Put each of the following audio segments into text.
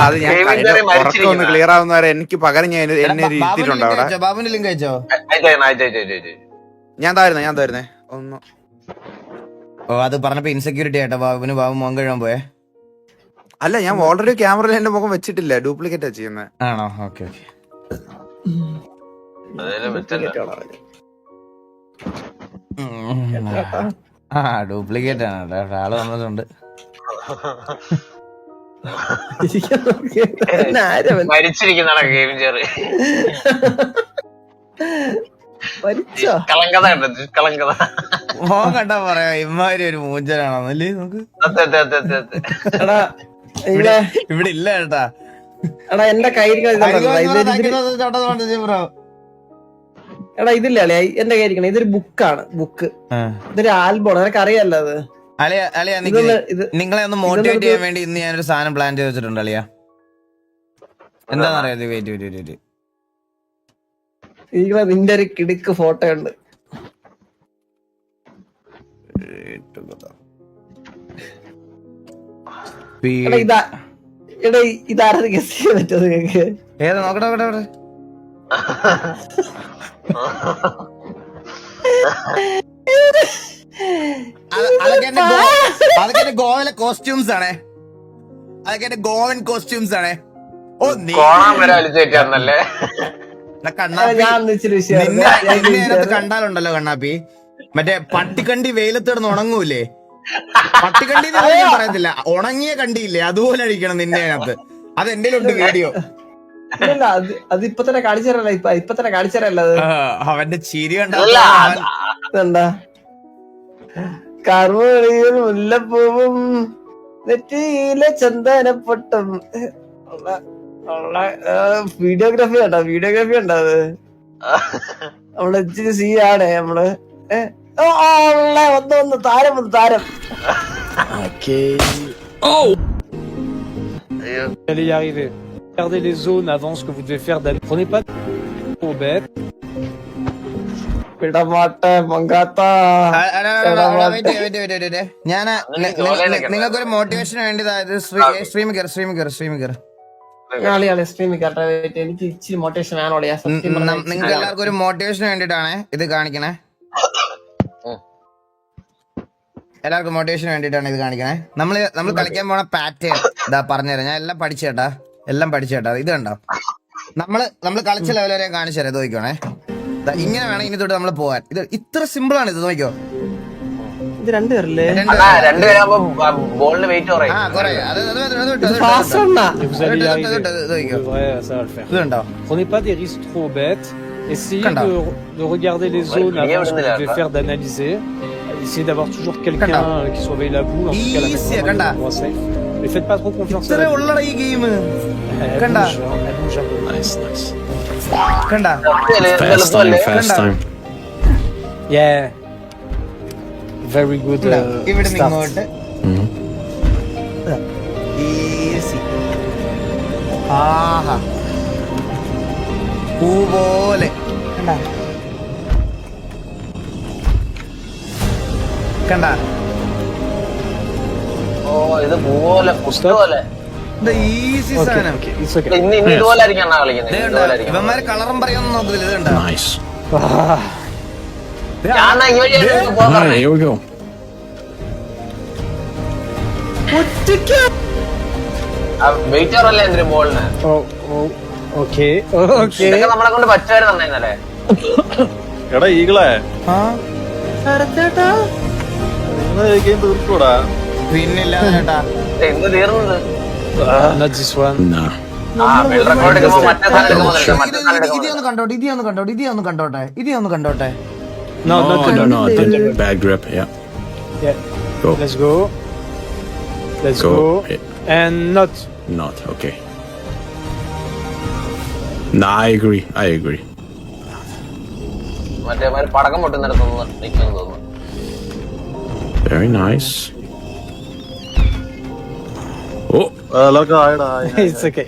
അത് ഞാൻ ഉറക്കമൊന്ന് ക്ലിയർ ആവുന്നവരെ എനിക്ക് പകരം ഞാൻ എന്നെ ഇരുത്തിയിട്ടുണ്ടോ അവിടെ. ബാബുവിന്റെ ലിങ്ക് അയച്ചോ? ഞാൻ താരുന്നേ ഒന്ന്. ഓ അത് പറഞ്ഞപ്പോ ഇൻസെക്യൂരിറ്റി ആയിട്ടോ ബാബുവിന്. ബാബു മോൻ കഴിയാൻ പോയേ? അല്ല, ഞാൻ ഓൾറെഡി ക്യാമറയിൽ എന്റെ മുഖം വെച്ചിട്ടില്ല, ഡ്യൂപ്ലിക്കേറ്റാ ചെയ്യുന്നത്. ആണോ? ഓക്കെ. ഡ്യൂപ്ലിക്കേറ്റ് ആണ് ആള് വന്നിട്ടുണ്ട്. മോൻ കണ്ടാ പറയാ ഇമ്മാതിരി ഒരു മൂഞ്ചനാണെന്നല്ലേ. നമുക്ക് ഇവിടെ ഇല്ല കേട്ടാ. എടാ എന്റെ കയ്യിൽ എടാ ഇതില്ല അളിയ, എന്റെ കയ്യിരിക്കണം. ഇതൊരു ബുക്കാണ്. ബുക്ക്, ഇതൊരു ആൽബമാണ്. നിനക്ക് അറിയാലോ അത്. അളിയ നിങ്ങളെ ഒന്ന് മോട്ടിവേറ്റ് ചെയ്യാൻ വേണ്ടി ഇന്ന് ഞാനൊരു സാധനം പ്ലാൻ ചെയ്ത് വെച്ചിട്ടുണ്ട് അളിയ. എന്താന്നറിയാം? വെയിറ്റ് നിന്റെ ഒരു കിടുക്ക് ഫോട്ടോ ഉണ്ട്. ഇതാരത് ഗസ് ചെയ്യാൻ പറ്റുമോ നിങ്ങക്ക്? ഏതാ? നോക്കട്ടെ. അതൊക്കെ എന്റെ ഗോവയിലെ കോസ്റ്റ്യൂംസ് ആണേ. അതൊക്കെ എന്റെ ഗോവൻ കോസ്റ്റ്യൂംസ് ആണേ. ഓ കണ്ടാലുണ്ടല്ലോ കണ്ണാപ്പി, മറ്റേ പട്ടിക്കണ്ടി വെയിലത്തിടന്ന് ഉണങ്ങൂലേ? പട്ടിക്കണ്ടി ഞാൻ പറയത്തില്ല, ഉണങ്ങിയ കണ്ടിയില്ലേ? അതുപോലെ അടിക്കണം നിന്നെ അതിനകത്ത്. അത് എന്റെ ഉണ്ട് വീഡിയോ. അത് ഇപ്പൊ തന്നെ കാണിച്ചതല്ല. ഇപ്പൊ തന്നെ കാണിച്ചതല്ല. അത് അവന്റെ ചിരി കണ്ടാ കറുവളിയും മുല്ലപ്പൂവും നെറ്റിയിലെ ചന്ദനപ്പൊട്ടും വീഡിയോഗ്രാഫി കണ്ടോ? വീഡിയോഗ്രാഫി ഉണ്ടോ? അത് നമ്മള് ഇച്ചിരി സീ ആണ് നമ്മള്. വന്ന് താരം Allez y arriver. Regardez les zones avant ce que vous devez faire. Prenez pas trop bête. ഞാൻ നിങ്ങൾക്കൊരു മോട്ടിവേഷന് വേണ്ടി എനിക്ക് ഇച്ചിരി മോട്ടിവേഷൻ വേണോ? നിങ്ങൾക്ക് എല്ലാവർക്കും ഒരു മോട്ടിവേഷന് വേണ്ടിട്ടാണ് ഇത് കാണിക്കണേ. എല്ലാവർക്കും മോട്ടിവേഷന് വേണ്ടിട്ടാണ് ഇത് കാണിക്കണേ. നമ്മൾ കളിക്കാൻ പോണ പാറ്റേൺ ഇതാ പറഞ്ഞുതരാം. ഞാൻ എല്ലാം പഠിച്ചേട്ടാ. ഇത് കണ്ടോ? നമ്മള് കളിച്ച ലെവൽ വരെ കാണിച്ചു തരാം. ഇത് നോക്കണേ. ഇങ്ങനെ വേണം ഇനി തൊട്ട് നമ്മൾ പോവാൻ. ഇത് ഇത്ര സിമ്പിൾ ആണ്. ഇത് നോക്കിയോ? ഇത് രണ്ടുപേരല്ലേ? ഇത് കണ്ടോ? Prenez pas des risques trop bêtes. Essayez de regarder les zones avant ce que vous devez faire, d'analyser. Essayez d'avoir toujours quelqu'un qui surveille la boule. En tout cas, la mettre dans un endroit safe. Mais faites pas trop confiance à la boule. Elle bouge un peu. Nice. Fast time. Yeah. Very good. ഇവിടെ start. നിങ്ങോട്ട് easy. ആഹാ, പൂ പോലെ കണ്ട? ഓ ഇത് പോലെ easy സാധനം. ഇതുപോലെ കളിക്കുന്നത്. ഇവന്മാര് കളറും പറയാനൊന്നും നോക്കുന്നില്ല. ഇത് കണ്ടോ? Nice. Alright, here we go. Waiter അല്ലേ എന്തൊരു ബോളിന്? Okay. ഇതൊക്കെ നമ്മളെ കൊണ്ട് പറ്റുമായിരുന്നു ഇന്നലെ. എടാ ഈകളെ തീർക്കൂടാ? പിന്നില്ല ചേട്ടാ. എന്ത് തീർന്നത്? Not this one. Nah. Record എടുക്കുമ്പോ മറ്റേ സാധനം ഇതൊന്ന് കണ്ടോട്ടെ. No, No. Bad grip. Yeah. Go. Let's go. Yeah. And not. Not okay. Nah, I agree. മറ്റേ പടക്കം പൊട്ടുന്നിടത്തൊന്ന് നിൽക്കുന്നു തോന്നുന്നു. Very nice. Oh. It's okay.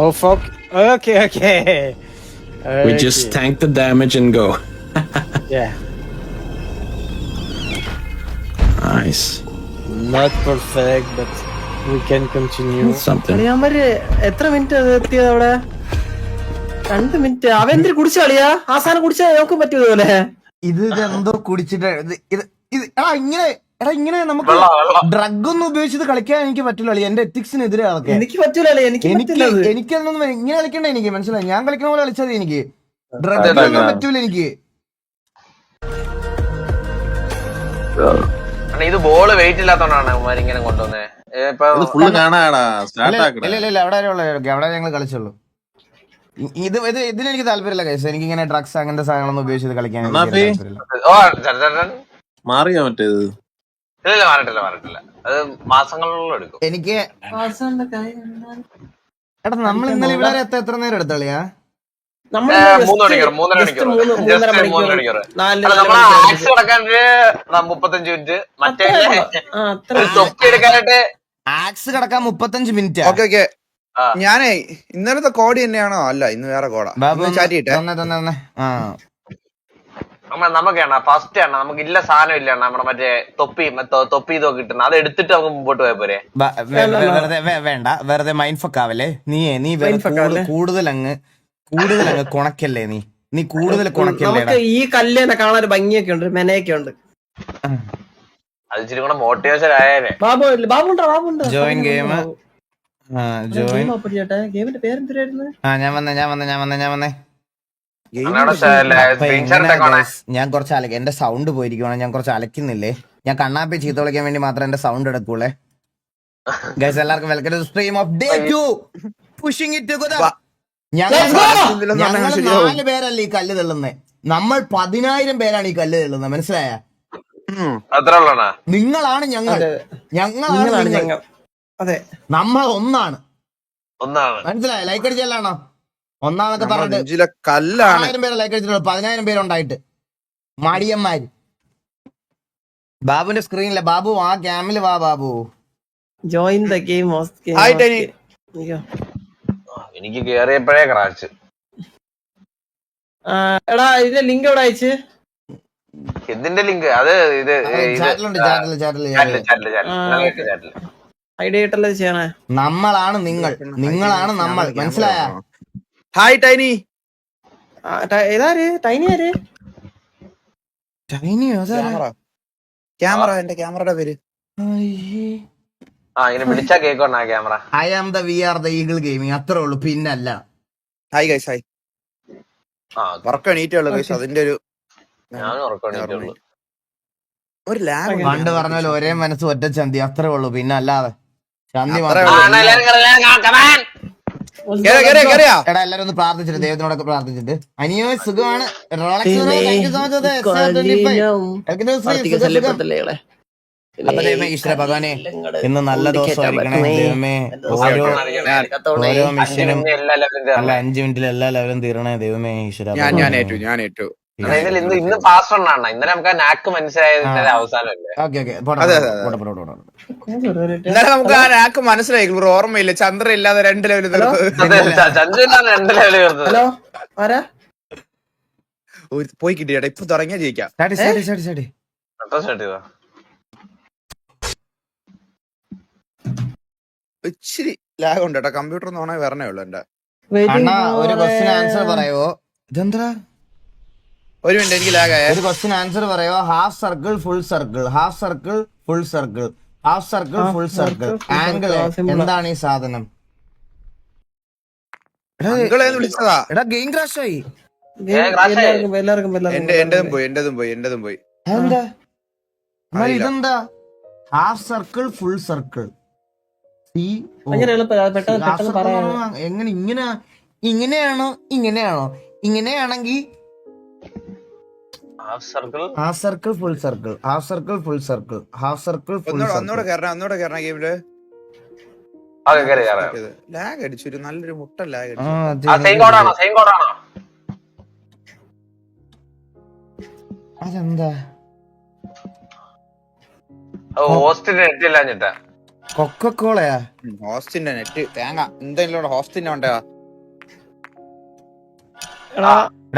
Oh fuck. Okay. We just tank the damage and go. Yeah. Nice. Not perfect, but we can continue. Something. അളിയാന്മാര് എത്ര minute എത്തിയത് അവിടെ? 2 minute. അവൻ എന്തിനു കുടിച്ച കളിയാ? ആ സാധനം കുടിച്ചാൽ നമുക്ക് പറ്റൂപോലെ. ഇത് എന്തോ കുടിച്ചിട്ട് ഇങ്ങനെ നമുക്ക് ഡ്രഗ് ഒന്നും ഉപയോഗിച്ചത് കളിക്കാൻ എനിക്ക് പറ്റില്ല കളി. എന്റെ എത്തിക്സിനെതിരെ കളിക്കാൻ എനിക്ക് പറ്റൂലേ, എനിക്കതൊന്നും ഇങ്ങനെ കളിക്കണ്ട. എനിക്ക് മനസ്സിലായി, ഞാൻ കളിക്കുന്ന പോലെ കളിച്ചാൽ എനിക്ക് ഡ്രഗ് ഒന്നും പറ്റൂല എനിക്ക്. ഇത് ബോള് വെയിറ്റ് ഇല്ലാത്തോണ്ടാണ് അവന്മാർ ഇങ്ങനെ കൊണ്ടുവന്നേ. ഫുള്ള് കാണാടാ. സ്റ്റാർട്ട് ഇല്ല ആക്കണേ. ഇല്ല അവിടെ ഞങ്ങൾ കളിച്ചുള്ളൂ. ഇതിനെനിക്ക് താല്പര്യമില്ല കേസ്. എനിക്ക് ഇങ്ങനെ ഡ്രഗ്സ് അങ്ങനത്തെ സാധനങ്ങളൊന്നും ഉപയോഗിച്ചത് കളിക്കാൻ എനിക്ക് താല്പര്യമില്ല. മാറിയാ മറ്റേത്. ഇല്ല മാറിട്ടില്ല. അത് മാസങ്ങളിലുള്ള എടുക്കും. എനിക്ക് എടാ നമ്മൾ ഇന്നലെ ഇവിടെ എത്ര നേരം എടുത്തളിയാ? 3 മണിക്കൂർ 3.5 മണിക്കൂർ. നമ്മളെ ആക്സ് കിടക്കാൻ 35 മിനിറ്റ്. മറ്റേ തൊപ്പി എടുക്കാനായിട്ട് ആക്സ് കിടക്കാൻ 35 മിനിറ്റ്. ഓക്കെ ഞാനേ ഇന്നലത്തെ കോഡ് തന്നെയാണോ? അല്ല, ഇന്ന് വേറെ കോഡാ. ചാറ്റ് ചെയ്യട്ടെ. നമുക്കാണ് ഫസ്റ്റ് ആണ്, നമുക്ക് ഇല്ല സാധനം ഇല്ല നമ്മുടെ മറ്റേ തൊപ്പി ഇതൊക്കെ കിട്ടുന്നത്. അത് എടുത്തിട്ട് നമുക്ക് മുമ്പോട്ട് പോയ പോരെ. വേണ്ട, വെറുതെ മൈൻഡ് ഫക്ക് ആവല്ലേ. നീ കൂടുതൽ അങ്ങ് കൊണക്കല്ലേ. നീ കൂടുതൽ കൊണക്കല്ലേ. ഈ കല്ല് തന്നെ കാണാൻ ഒരു ഭംഗിയൊക്കെ ഉണ്ട്, മെനയൊക്കെ ഉണ്ട്. അത് ഇച്ചിരി കൂടെ മോട്ടിവേഷൻ ആയേനെ. ബാബുണ്ടോ? Join game. ഗെയിമിന്റെ പേരെന്തായിരുന്നു? ഞാൻ വന്നേ. ഞാൻ കുറച്ച് എന്റെ സൗണ്ട് പോയിരിക്കുവാണ്. ഞാൻ കുറച്ച് അലക്കുന്നില്ലേ. ഞാൻ കണ്ണാപ്പി ചീത്ത വിളിക്കാൻ വേണ്ടി മാത്രം എന്റെ സൗണ്ട് എടുക്കൂളെ. ഗൈസ് എല്ലാവർക്കും welcome to stream of day 2 pushing it together. ഞങ്ങൾ 4 പേരല്ല ഈ കല്ല് തള്ളുന്നേ. നമ്മൾ 10,000 പേരാണ് ഈ കല്ല് തള്ളുന്നത്. മനസ്സിലായ? നിങ്ങളാണ് ഞങ്ങൾ. അതെ, നമ്മൾ ഒന്നാണ്. മനസ്സിലായ? ലൈക്ക് അടിച്ചല്ലാണോ ഒന്നാന്നൊക്കെ പറഞ്ഞിട്ട് കല്ലാണ്. 1000 പേരെ ലൈക്ക് അടിച്ചിട്ടുള്ളൂ. 10,000 പേരുണ്ടായിട്ട് മടിയന്മാര്. ബാബുന്റെ സ്ക്രീനിലെ ബാബു ആ ക്യാമില് വാ ബാബു. Join the game. എനിക്ക് കേറിയപ്പോഴേ ക്രാച്ച്. എടാ ഇതിന്റെ ലിങ്ക് എവിടെ അയച്ച്? എന്തിന്റെ ലിങ്ക്? അത് ഇത് ഐഡിയ ആയിട്ടല്ലേ ചെയ്യണേ. നമ്മളാണ് നിങ്ങളാണ് നമ്മൾ. മനസ്സിലായ? Hi Tiny. ഏതാര് ടൈനി? ആര് ടൈനിയോ? ക്യാമറ, എന്റെ ക്യാമറയുടെ പേര്. ഇങ്ങനെ വിളിച്ചാ കേക്കോണ camera. I am the V R the Eagle Gaming. അത്രേ ഉള്ളൂ, പിന്നല്ല. Hi guys, hi. വർക്ക് എണീറ്റുള്ളൂ ഗൈസ്. അതിന്റെ ഞാനും ഉറക്കണീറ്റുള്ളൂ. ഒരു ലാഗ് പണ്ട് പറഞ്ഞ പോലെ ഒരേ മനസ്സ് ഒറ്റ ചന്തി. അത്രേ ഉള്ളൂ, പിന്നെ അല്ലാതെ ചന്തി. എടാ എല്ലാരും ഒന്ന് പ്രാർത്ഥിച്ചിട്ട്, ദൈവത്തിനോടൊക്കെ പ്രാർത്ഥിച്ചിട്ട്. അനിയോ സുഖമാണ്. അപ്പൊ ദൈവമേ ഈശ്വര ഭഗവാനെ ഇന്ന് നല്ല ദിവസമായിരിക്കണേ ദൈവമേ. ഓരോ മിഷനും അല്ല 5 മിനിറ്റിൽ എല്ലാ ലെവലും തീരണേ ദൈവമേ ഈശ്വര. ഞാൻ ഏറ്റു. ഇന്ന് ഫാസ്റ്റ് ആണ്. ഇന്നലെ നമുക്ക് ആ നാക്ക് മനസ്സിലായതിന്റെ അവസാനമല്ലേ? ഇന്നലെ നമുക്ക് ആ നാക്ക് മനസ്സിലായി. ഓർമ്മയില്ല, ചന്ദ്രൻ ഇല്ലാതെ 2 ലെവല് ഹലോ ആരാ? പോയി കിട്ടിയാ. ഇപ്പൊ തുടങ്ങിയാ ജയിക്കാം. ഇച്ചിരി ലാഗ് ഉണ്ട് കേട്ടോ. കമ്പ്യൂട്ടർ ഒന്ന് ഓണേ വരണേ ഉള്ളു. എന്റെ ഒരു ക്വസ്റ്റ്യൻ ആൻസർ പറയോ? ഇതെന്താ? ഒരു മിനിറ്റ്, എനിക്ക് ലാഗ് ആയ. ഒരു ക്വസ്റ്റ്യൻ ആൻസർ പറയോ? Half circle full circle, half circle full circle, half circle full circle. Angle എന്താണ് ഈ സാധനം? വിളിച്ചതാ. എടാ ഗെയിം ക്രാഷ് ആയി. എല്ലാവർക്കും പോയി. അതെന്താ? ഇതെന്താ? Half circle full circle. എങ്ങനെ ഇങ്ങനെയാണോ? ഇങ്ങനെയാണെങ്കിൽ half circle full circle, half circle full circle, half circle full circle. ഒന്നൂടെ കേറണ ഗെയിമില് ലാഗ് അടിച്ചു. നല്ലൊരു മുട്ട ലാഗ് അടിച്ചു. അതെന്താ? കൊക്കക്കോളയാ? ഹോസ്റ്റിന്റെ നെറ്റ് തേങ്ങ. എന്തെങ്കിലും ഹോസ്റ്റിന്റെ ഉണ്ടാ?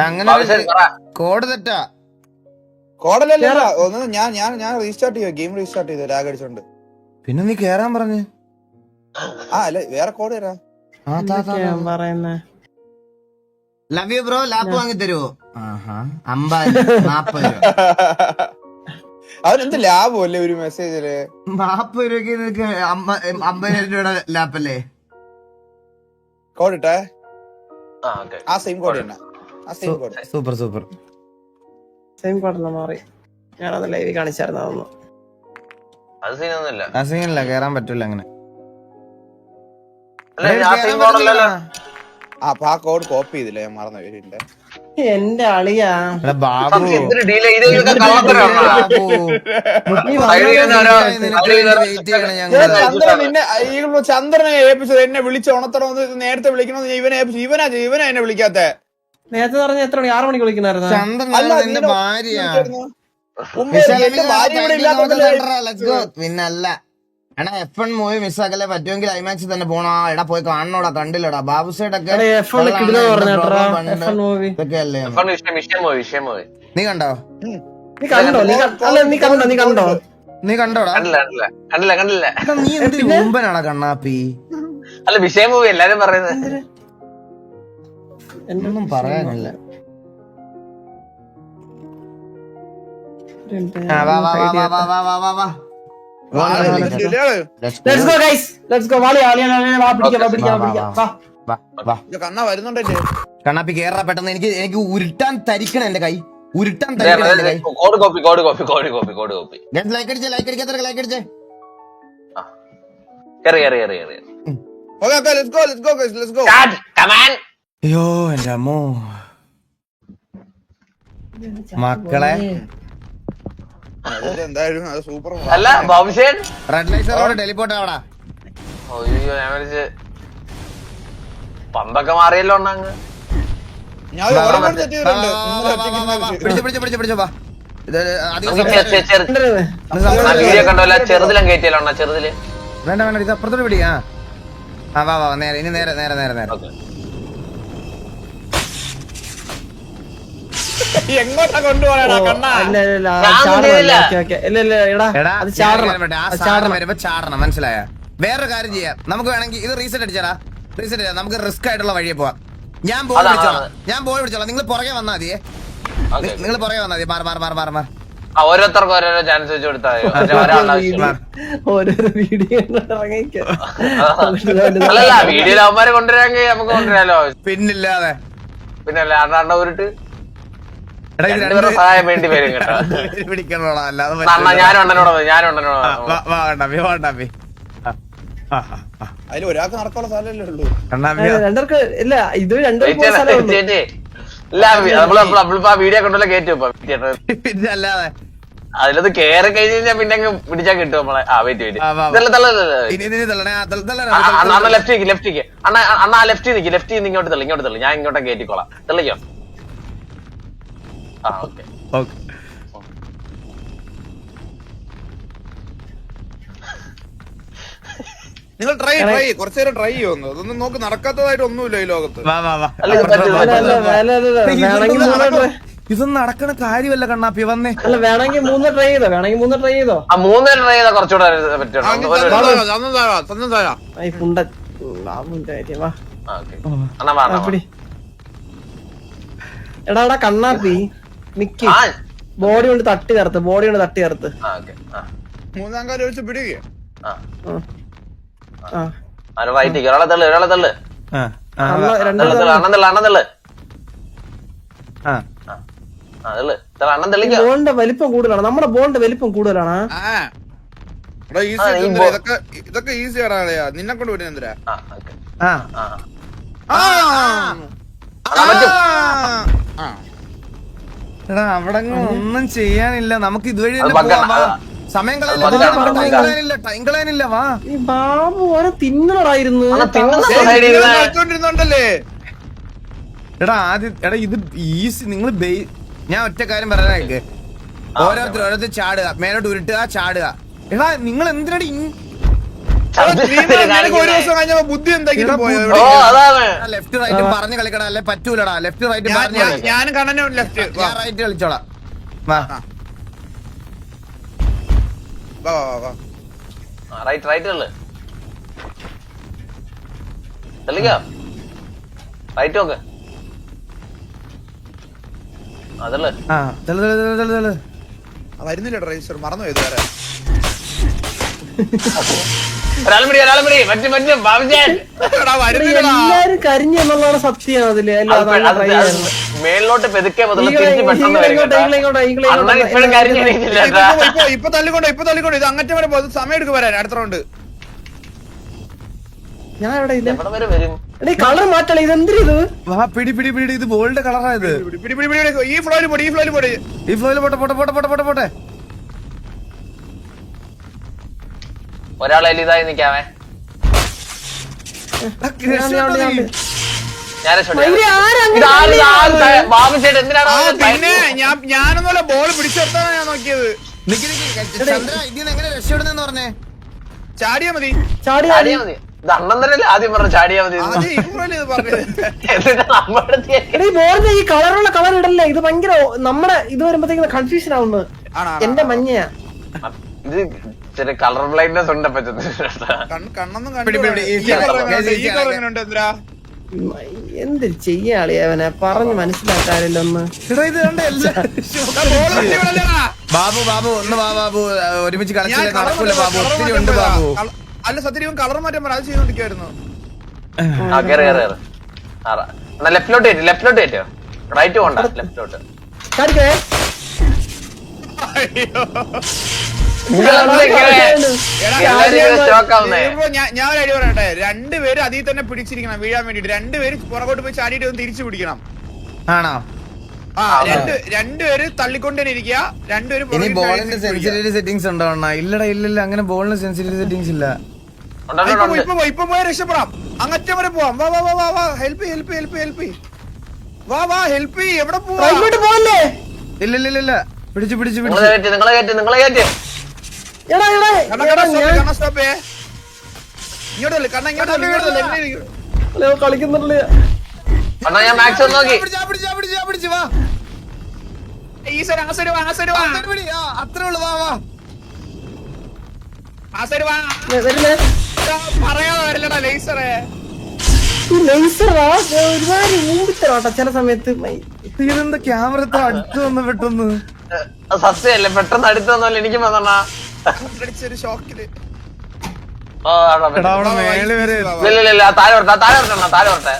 അങ്ങനെ കോഡ് തെറ്റാ. കോഡല്ല. ഒന്ന് ഞാൻ റീസ്റ്റാർട്ട് ചെയ്യുക. ഗെയിം റീസ്റ്റാർട്ട് ചെയ്തു ലാഗ് അടിച്ചോണ്ട്. പിന്നെ നീ കേറാൻ പറഞ്ഞു. അല്ല വേറെ കോഡ് തരാം. പറയുന്നേ ലവ് യു ബ്രോ. ലാപ്പ് വാങ്ങി തരുവോ? 50 40 രൂപ. അവനെന്ത് ലാഭമല്ലേ ഒരു മെസ്സേജില്? 40 രൂപയ്ക്ക് നിനക്ക് 50,000 രൂപയുടെ ലാപ്പല്ലേ? കോഡ് ഇട്ടേ. ആ ഓക്കെ. ആ സെയിം കോഡ് തന്നെ. ആ same code. Super super. Same കോഡല്ല മാറി. ഞാനത് ലൈവ് കാണിച്ചായിരുന്നു അതൊന്നും. അത് സീനൊന്നുമില്ല. അസിങ്ങില്ല, കേറാൻ പറ്റൂല അങ്ങനെ. അല്ല ആ സെയിം മോഡലല്ലോ. അപ്പൊ ആ കോഡ് കോപ്പി ചെയ്തില്ല, ഞാൻ മറന്നു പേരിന്റെ. എന്റെ അളിയാ ബാബു എന്തൊരു ഡീലേ ഇത് കള്ളത്തരമാണോ? ചന്ദ്രൻ നിന്നെ ചന്ദ്രനെ ഏൽപ്പിച്ചത് എന്നെ വിളിച്ച് ഉണർത്തണമെന്ന് നേരത്തെ വിളിക്കണമെന്ന് ഇവനെ ഏൽപ്പിച്ചു. ഇവനാ എന്നെ വിളിക്കാത്ത. നേരത്തെ പറഞ്ഞ എത്ര മണി? 6 മണിക്ക് വിളിക്കണായിരുന്നു. ചന്ദ്രൻ നിന്റെ ഭാര്യ. പിന്നല്ല എടാ, F1 മൂവി മിസ്സാക്കല്ലേ, പറ്റുമെങ്കിൽ ഐമാക്സിൽ തന്നെ പോണോ? എടാ പോയി കാണണോടാ, കണ്ടില്ലടാ. ബാബു സൈഡൊക്കെ ഇതൊക്കെയല്ലേ. നീ കണ്ടോ? നീ കണ്ടോടാ? കണ്ടില്ല. നീ എന്ത് മുമ്പനാടാ കണ്ണാപ്പി? അല്ല വിഷയം മൂവി എല്ലാരും പറയുന്നത്. ഒന്നും പറയാനില്ല. കണ്ണാപ്പി കേറാ പെട്ടെന്ന്. എനിക്ക് ഉരുട്ടാൻ തരിക്കണം എന്റെ കൈ. ഉരുട്ടാൻ തരിക്കണം എന്റെ കൈ. ലൈക്ക് അടിച്ചേ, ലൈക്ക് അടിക്കാത്ത ലൈക്ക് അടിച്ചേ. അയ്യോ എന്റെ അമ്മോ മക്കളെ. എന്തായാലും അത് സൂപ്പർ. അല്ല ബാബുശേൻ റെഡ് ലൈസറോട് ടെലിപ്പോർട്ട് ആവടാ. അയ്യോ ഞാൻ വിളിച്ച് പന്തൊക്കെ മാറിയല്ലോ അങ്ങ്. വീഡിയോ കണ്ടോല്ല, ചെറുതിലും കയറ്റിയല്ലോ അണ്ണാ, ചെറുതില്. വേണ്ട വേണ്ട, ഇത് അപ്പുറത്തോട്ട് പിടി. വാ വാ നേരെ, ഇനി നേരെ നേരെ നേരെ നേരെ. എങ്ങോട്ടാ കൊണ്ടുപോകണ കണ്ണാ? വരുമ്പോ ചാടണം, മനസ്സിലായ? വേറൊരു കാര്യം ചെയ്യാം, നമുക്ക് വേണമെങ്കിൽ ഇത് റീസെറ്റ് അടിച്ചാടാ. റീസെറ്റ് ചെയ്യാം, നമുക്ക് റിസ്ക് ആയിട്ടുള്ള വഴിയെ പോവാം. ഞാൻ ബോൾ പിടിച്ചോളാം, നിങ്ങൾ പുറകെ വന്നാ മതിയേ. നിങ്ങൾ പുറകെ വന്നാ മതി. മാറി ഓരോരുത്തർക്കും ഓരോരോ ചാൻസ് വെച്ച് കൊടുത്താൽ ഓരോരോ വീഡിയോ അല്ലല്ല വീഡിയോയിൽ അവന്മാരെ കൊണ്ടുവരാമെങ്കിൽ നമുക്ക് കൊണ്ടുവരാലോ. പിന്നില്ലാതെ പിന്നല്ലേ അണ്ണാണ്ട ഊരിട്ട് സഹായം വേണ്ടി വരും കേട്ടോ. പിടിക്കണോടാ, അല്ലാതെ ഞാനും അണ്ണനോട് അതിൽ ഒരാൾക്ക് നടക്കാനുള്ള സ്ഥലമല്ലേ ഉള്ളൂ. രണ്ടർക്ക് ഇല്ല, ഇത് നമ്മളിപ്പോ വീഡിയോ കൊണ്ടല്ലോ കയറ്റും. അല്ലാതെ അതിലത് കേറി കഴിഞ്ഞ് കഴിഞ്ഞാൽ പിന്നെ അങ്ങ് പിടിച്ചാൽ കിട്ടും നമ്മളെ. വെയിറ്റ് അണ്ണ ലെഫ്റ്റിക്ക് അണ്ണ ലെഫ്റ്റ് നിക്ക് ഇങ്ങോട്ട് തള്ളി ഞാൻ ഇങ്ങോട്ട് കയറ്റിക്കോളാം. തെള്ളിക്കോ? ഓക്കെ. നിങ്ങൾ കുറച്ചു നേരം ട്രൈ ചെയ്യുന്നു. അതൊന്നും നോക്ക് നടക്കാത്തതായിട്ട് ഒന്നുമില്ല ഈ ലോകത്ത്. ഇതൊന്നും നടക്കണ കാര്യമല്ല കണ്ണാപ്പി. വന്നേ അല്ല, വേണമെങ്കിൽ 3 ട്രൈ ചെയ്തോ. 3 ട്രൈ ചെയ്തോ. 3 ട്രൈ ചെയ്താൽ കുറച്ചുകൂടെ പറ്റും. എടാ കണ്ണാപ്പി നിക്ക്. ബോഡി കൊണ്ട് തട്ടി കറുത്ത്. മൂന്നാം കാര്യം വെച്ച് പിടിക്കുക. ഒരാളെ തള്ളു. ബോണിന്റെ വലിപ്പം കൂടുതലാണ്. നമ്മുടെ ബോണിന്റെ വലിപ്പം കൂടുതലാണ്. ഇതൊക്കെ ഈസി ആടാ. നിന്നെ കൊണ്ട് വരുന്ന എന്തിനാ? എടാ അവിടെ ഒന്നും ചെയ്യാനില്ല. നമുക്ക് ഇതുവഴി സമയം ടൈം കളയാനില്ല. വാ. ഈ ബാബു ഓരോ തിന്നണറായിരുന്നു. എടാ ആദ്യം ഇത് ഈസി. നിങ്ങൾ ഞാൻ ഒറ്റ കാര്യം പറയാനേ, ഓരോരുത്തർ ചാടുക, മേലോട്ട് ഉരുട്ടുക, ചാടുക. എടാ നിങ്ങൾ എന്തിനാണ് ഒരു ദിവസം കഴിഞ്ഞപ്പോ ബുദ്ധി എന്തെങ്കിലും ലെഫ്റ്റ് റൈറ്റ് പറഞ്ഞു കളിക്കടാ, അല്ലെ പറ്റൂലടാ. ലെഫ്റ്റ് റൈറ്റ് ഞാൻ കണ്ണനും ലെഫ്റ്റ് റൈറ്റ് കളിച്ചോളാം. വാ റൈറ്റ് ഉള്ളു തെളിക്കോ റൈറ്റ് നോക്ക് അതല്ലേ ആ തെളു വരുന്നില്ല രജിസ്റ്റർ മറന്നു പോയത് വേറെ ഒരാളും പിടി മറ്റു ബാബുജാൻ എടാ, വരുന്നില്ലടാ. എല്ലാരും കരിഞ്ഞു എന്നുള്ളതാണ് സത്യം അതില് മേളിലോട്ട് പെതുക്കെ മുതൽ തിരിച്ച് പെട്ടെന്ന് വരും കേട്ടോ. അണ്ണൻ ഇപ്പോഴും കാര്യം എണീറ്റില്ല കേട്ടാ. ഇപ്പൊ തള്ളിക്കൊണ്ട് ഇത് അങ്ങറ്റം വരെ പോകും സമയം എടുക്കും വരാൻ അടുത്ത റൗണ്ട് ഞാൻ എവിടെ ഇല്ല എവിടെ വരെ വരും എടീ കളർ മാറ്റളെ ഇത് എന്തിനാ ഇത് വാ പിടി ഇത് ബോൾഡ് കളറായത് പിടി ഈ ഫ്ലോയിൽ പോടി ഈ ഫ്ലോയിൽ പോട്ടെ ഒരാളെ ഇതായി നിക്കാവേ ഞാൻ ബാബുചേട്ടൻ എന്തിനാണ് പിന്നെ ഞാനൊന്നുമല്ല ബോൾ പിടിച്ചെടുത്താണ് ഞാൻ നോക്കിയത് ചന്ദ്ര ഇതിന്ന് എങ്ങനെ രക്ഷപ്പെടുന്നെന്ന് പറഞ്ഞേ ചാടിയാ മതി ചാടി ചാടിയാ മതി ഇത് അണ്ണൻ തന്നെ ആദ്യം പറഞ്ഞു ചാടിയാ മതി എന്ന്. ആദ്യം ഈ ഫ്ലോയിൽ ഇത് പറഞ്ഞത് എന്നിട്ട് നമ്മുടെ അടുത്ത് എടീ ബോളിന്റെ ഈ കളറുള്ള കളർ ഇടല്ലേ ഇത് ഭയങ്കര നമ്മുടെ ഇത് വരുമ്പോഴത്തേക്ക് കൺഫ്യൂഷൻ ആവുന്നു എന്റെ മഞ്ഞയാ ഇത് ചെറിയ കളർ ബ്ലൈൻഡ്നെസ് ഉണ്ട് പറ്റുന്നത് കണ്ണൊന്നും എന്ത് ചെയ്യാളി അവനെ പറഞ്ഞു മനസ്സിലാക്കാറില്ല ഒന്ന് എടാ ഇത് കണ്ട ബാബു ഒന്ന് വാ ബാബു ഒരുമിച്ച് കളിച്ചില്ല നടക്കൂല ബാബു ഒത്തിരി ഉണ്ട് ബാബു അല്ല സത്യം കളർ മാറ്റാൻ പറ അത് ചെയ്തോണ്ടിരിക്കുവായിരുന്നു ലെഫ്റ്റിലോട്ട് കയറ്റോ റൈറ്റ് പോണ്ട ലെഫ്റ്റിലോട്ട് കാണിക്കേ ഞാൻ ഒരു ഐഡിയ പറയട്ടെ രണ്ടുപേര് അതിൽ തന്നെ പിടിച്ചിരിക്കണം വീഴാൻ വേണ്ടിട്ട് രണ്ടുപേര് പുറകോട്ട് പോയി ചാടിയിട്ട് ഒന്ന് തിരിച്ചു പിടിക്കണം ആണോ ആ രണ്ടുപേര് തള്ളിക്കൊണ്ട് തന്നെ ഇരിക്കുക രണ്ടുപേരും ഇനി ബോളിന്റെ സെൻസിറ്റിവിറ്റി സെറ്റിംഗ്സ് ഉണ്ടോ അണ്ണാ? ഇല്ലടാ അങ്ങനെ ബോളിന് സെൻസിറ്റിവിറ്റി സെറ്റിംഗ്സ് ഇല്ല. ഇപ്പൊ പോയ രക്ഷപ്പെടാം അങ്ങറ്റം വരെ പോവാം വാ വാ വാ വാ വാ ഹെൽപ്പ് വാ വാ ഹെൽപ്പ് എവിടെ പോവാ പോവല്ലേ ഇല്ല പിടിച്ചു നിങ്ങളെ കയറ്റ് സ്റ്റോപ്പേ ഇങ്ങോട്ടല്ലേ കണ്ണ ഇങ്ങോട്ടല്ലേ കളിക്കുന്നുണ്ടല്ലേ അണ്ണാ ഞാൻ മാക്സിമം നോക്കി പിടിച്ചു വാ ഈ സൈഡ് ആ സൈഡ് വാ അത്രേ ഉള്ളു വാ ആ സൈഡ് വാ വരുന്നേ പറയാതെ വരില്ലടാ ലേസറേ ഒരുപാട് മൂടിത്തരാട്ടോ ചില സമയത്ത് ഇതെന്താ ക്യാമറ അടുത്ത് വന്ന് പെട്ടെന്ന് സത്യമല്ലേ പെട്ടെന്ന് അടുത്ത് വന്നല്ലോ എനിക്ക് വന്നണ്ണാ അടിച്ചൊരു ഷോക്കില് മേളി വരെ ഇല്ല താഴെ വരട്ടെ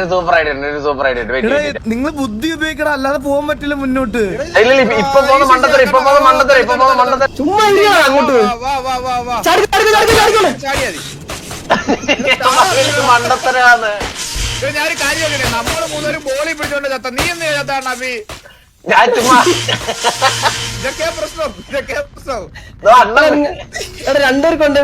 സൂപ്പർ ഐഡിയ നിങ്ങൾ ബുദ്ധി ഉപയോഗിക്കണം അല്ലാതെ പോകാൻ പറ്റില്ല മുന്നോട്ട്. ഇല്ല ഇപ്പൊ പോകുന്ന മണ്ടത്തരം ചുമ്മാ അങ്ങോട്ട് ചാടിയാതി മണ്ടത്തരാണ് ഞാനൊരു കാര്യം നോക്കട്ടെ നമ്മള് മൂന്നൊരു ബോളി പിടിച്ചോണ്ട് ചത്ത നീ എന്ത് ചത്താണ് അഭി ഞാൻ ചുമ്മാ ഇതൊക്കെ പ്രശ്നം രണ്ടുപേർ കൊണ്ട്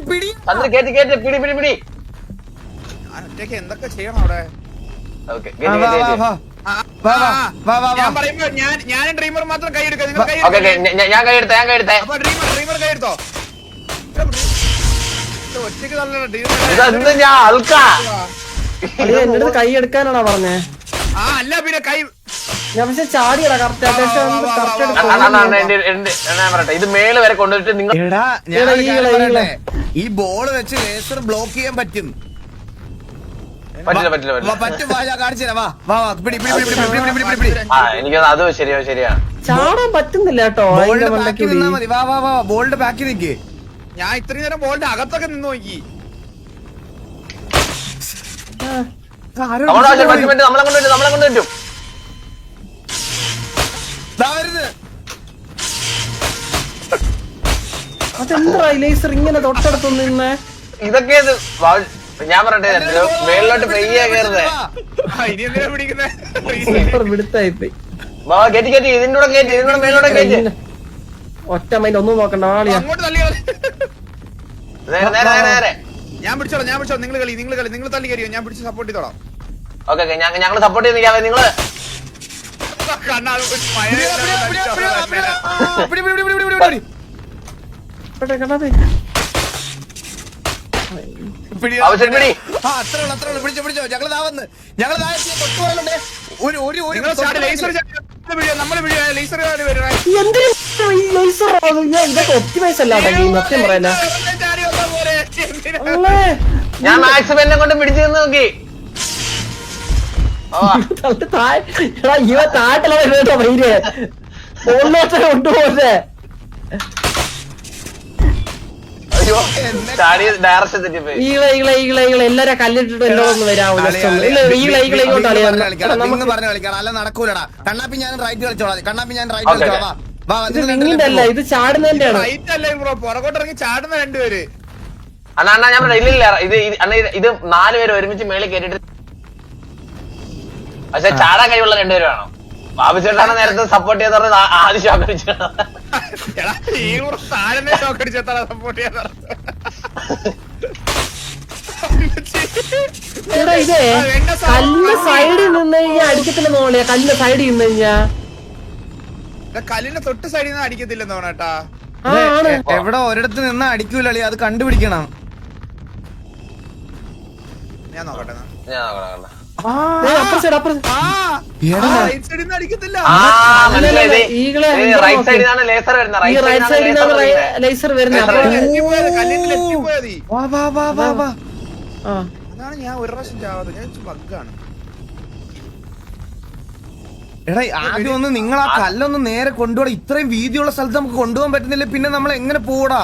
പിടി ഒറ്റയ്ക്ക് എന്തൊക്കെ ചെയ്യണം അവിടെ ഞാൻ പറയുമ്പോ ഞാനും ഡ്രീമർ മാത്രം കൈ എടുക്കാം നിങ്ങൾ ഞാൻ കൈ എടുത്തേ അപ്പൊ ഡ്രീമർ കൈ എടുത്തോ ഒറ്റയ്ക്ക് ഇതെന്ത് ഞാൻ ആൾക്കാ എന്റെ കൈ എടുക്കാനാണോ പറഞ്ഞേ ആ അല്ല പിന്നെ കൈ ഞാൻ പക്ഷെ ചാടിയടാ കറക്റ്റ് പറയട്ടെ ഇത് മേള് വരെ കൊണ്ടുപോയിട്ട് നിങ്ങൾ എടാ ഞാൻ ഒരു കാര്യം പറയട്ടെ? ഈ ബോൾ വെച്ച് ലേസർ ബ്ലോക്ക് ചെയ്യാൻ പറ്റും. പറ്റില്ല പറ്റും വാ ഞാൻ കാണിച്ചു തരാം വാ പിടി എനിക്ക് അത് ശരിയാ ചാടാൻ പറ്റുന്നില്ല കേട്ടോ ബോളിന്റെ ബാക്കി നിന്നാ മതി വാ ബോളിന്റെ ബാക്കി നിക്ക്. ഞാൻ ഇത്രയും നേരം ബോളിന്റെ അകത്തൊക്കെ നിന്ന് നോക്കി നമ്മളെ കൊണ്ട് പറ്റും അതെന്താ ലേസർ ഇങ്ങനെ തൊട്ടടുത്ത് നിന്ന് ഇതൊക്കെ ഞാൻ പറയട്ടെ മേളിലോട്ട് പെയ്യാ കയറുന്നേ ഇനി എന്തിനാ പിടിക്കുന്നേ സൂപ്പർ വിടുത്തായിപ്പോയി കയറ്റി ഇതിന്റെ കൂടെ മേലോടെ കയറ്റി ഒറ്റ മൈൻഡ് ഒന്നും നോക്കണ്ട ആളിയാ അങ്ങോട്ട് തള്ളി നേരെ ഞാൻ പിടിച്ചോളാം നിങ്ങൾ കളി നിങ്ങൾ തള്ളി കയറിയോ ഞാൻ പിടിച്ച് സപ്പോർട്ട് ചെയ്തോളാം ഓക്കെ ഞങ്ങൾ സപ്പോർട്ട് ചെയ്ത് നിൽക്കാവേ നിങ്ങള് കണ്ടാ ആവശ്യം പിടി ആ അത്രേ ഉള്ളൂ പിടിച്ചോ ഞങ്ങൾ താവന്ന് ഞങ്ങൾ തൊട്ടുപോലുണ്ട് ഇതൊക്കെ ഒപ്റ്റിമൈസ് അല്ല സത്യം പറയാനാ. ഞാൻ മാക്സിമം എന്നെ കൊണ്ട് പിടിച്ചു നോക്കി. ഇവ താട്ടിലാ കേട്ടോ ഭയങ്കര കൊണ്ടുപോകേ. അയ്യോ ചാടി ഡയറക്ഷൻ തെറ്റിപ്പോയി. എല്ലാരും കല്ലിട്ടിട്ട് എന്നോടൊന്ന് വരാമോ? അല്ല നടക്കൂലടാ. കണ്ണാപ്പി ഞാൻ റൈറ്റ് കളിച്ചോളാം. കണ്ണാപ്പി ഞാൻ റൈറ്റ് കളിച്ചോളാം. അല്ല ഇത് ചാടുന്നതിന്റെയാണ്. പുറകോട്ടിറങ്ങി ചാടുന്ന രണ്ടുപേര്. അണ്ണാ ഞാൻ ഇല്ലില്ല ഇത് 4 പേര് ഒരുമിച്ച് മേളിൽ കേട്ടിട്ട് പക്ഷെ ചാടാൻ കഴിവുള്ള 2 പേര് വേണം. ബാബുചേട്ടാണ് നേരത്തെ സപ്പോർട്ട് ചെയ്ത് പറഞ്ഞത് ആദ്യം ഷോക്ക് അടിച്ചു. ഇതേ കല്ലിന്റെ സൈഡിൽ നിന്ന് കഴിഞ്ഞാൽ അടിക്കത്തില്ലെന്ന് തോന്നിയ. കല്ലിന്റെ സൈഡിൽ നിന്ന് കഴിഞ്ഞാ കല്ലിന്റെ തൊട്ട് സൈഡിൽ നിന്ന് അടിക്കത്തില്ലെന്ന് തോന്നട്ടാ. എവിടെ ഒരിടത്ത് നിന്ന് അടിക്കൂലി അത് കണ്ടുപിടിക്കണം. ഞാൻ നോക്കട്ടെ. ലേസർ വരുന്നത്. അതാണ് ഞാൻ ഒരു പ്രാവശ്യം ചാവാതെ. ഞാൻ ബഗ്ഗാണ്. എടാ ആദ്യം ഒന്ന് നിങ്ങൾ ആ കല്ലൊന്ന് നേരെ കൊണ്ടുപോടാ. ഇത്രയും വീതിയുള്ള സ്ഥലത്ത് നമുക്ക് കൊണ്ടുപോകാൻ പറ്റുന്നില്ല. പിന്നെ നമ്മൾ എങ്ങനെ പോടാ?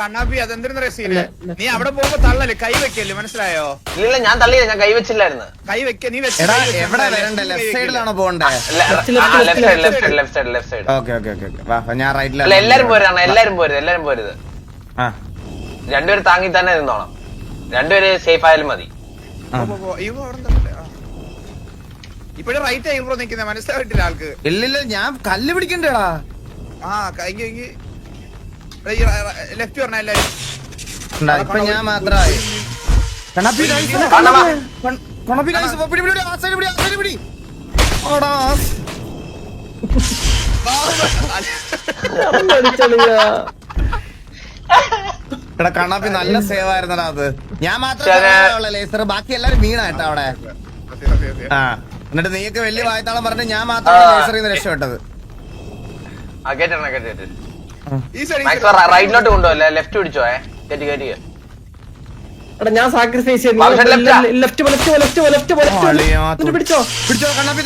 കണ്ണാപ്പി അതെന്തിനാ രസീല്? നീ അവിടെ പോകുമ്പോ തള്ളല് കൈ വെക്കല്ലേ, മനസ്സിലായോ? ഇല്ല ഞാൻ തള്ളിയില്ല, ഞാൻ കൈവച്ചില്ലായിരുന്നു. കൈ വെക്ക. നീ എടാ എവിടെ വരണ്ടേ? ലെഫ്റ്റ് സൈഡിലാണോ പോണ്ടേ? Left side. ഓക്കെ ഞാൻ റൈറ്റിലാണ്. എല്ലാരും പോരുതാണ്. എല്ലാരും പോരുത്. രണ്ടുപേര് താങ്ങി തന്നെ നിന്നോണം. രണ്ടുപേര് സേഫ് ആയാലും മതി. ഇപ്പഴും റൈറ്റ് ആയി നിക്കുന്ന മനസ്സിലായിട്ടില്ല ആൾക്ക്. ഇല്ലില്ല ഞാൻ കല്ല് പിടിക്കണ്ടേടാ. ലെഫ്റ്റ് പറഞ്ഞ എല്ലാരും. ഇപ്പൊ ഞാൻ മാത്രമായി. എടാ കണ്ണാപ്പി നല്ല സേവ് ആയിരുന്നടാ അത്. ഞാൻ മാത്രമേ ലേസർ, ബാക്കി എല്ലാരും വീണായിട്ടാ അവിടെ. ആ എന്നിട്ട് നീയൊക്കെ വലിയ വായത്താളം പറഞ്ഞ് ഞാൻ മാത്രമാണ് ലേസറിൽ നിന്ന് രക്ഷപ്പെട്ടത്. റൈറ്റിലോട്ട് കൊണ്ടുപോകല്ലേ, ലെഫ്റ്റ് പിടിച്ചോ. കേറ്റി ഞാൻ സാക്രിഫൈസ് പിടിച്ചോ. കണ്ണാപ്പി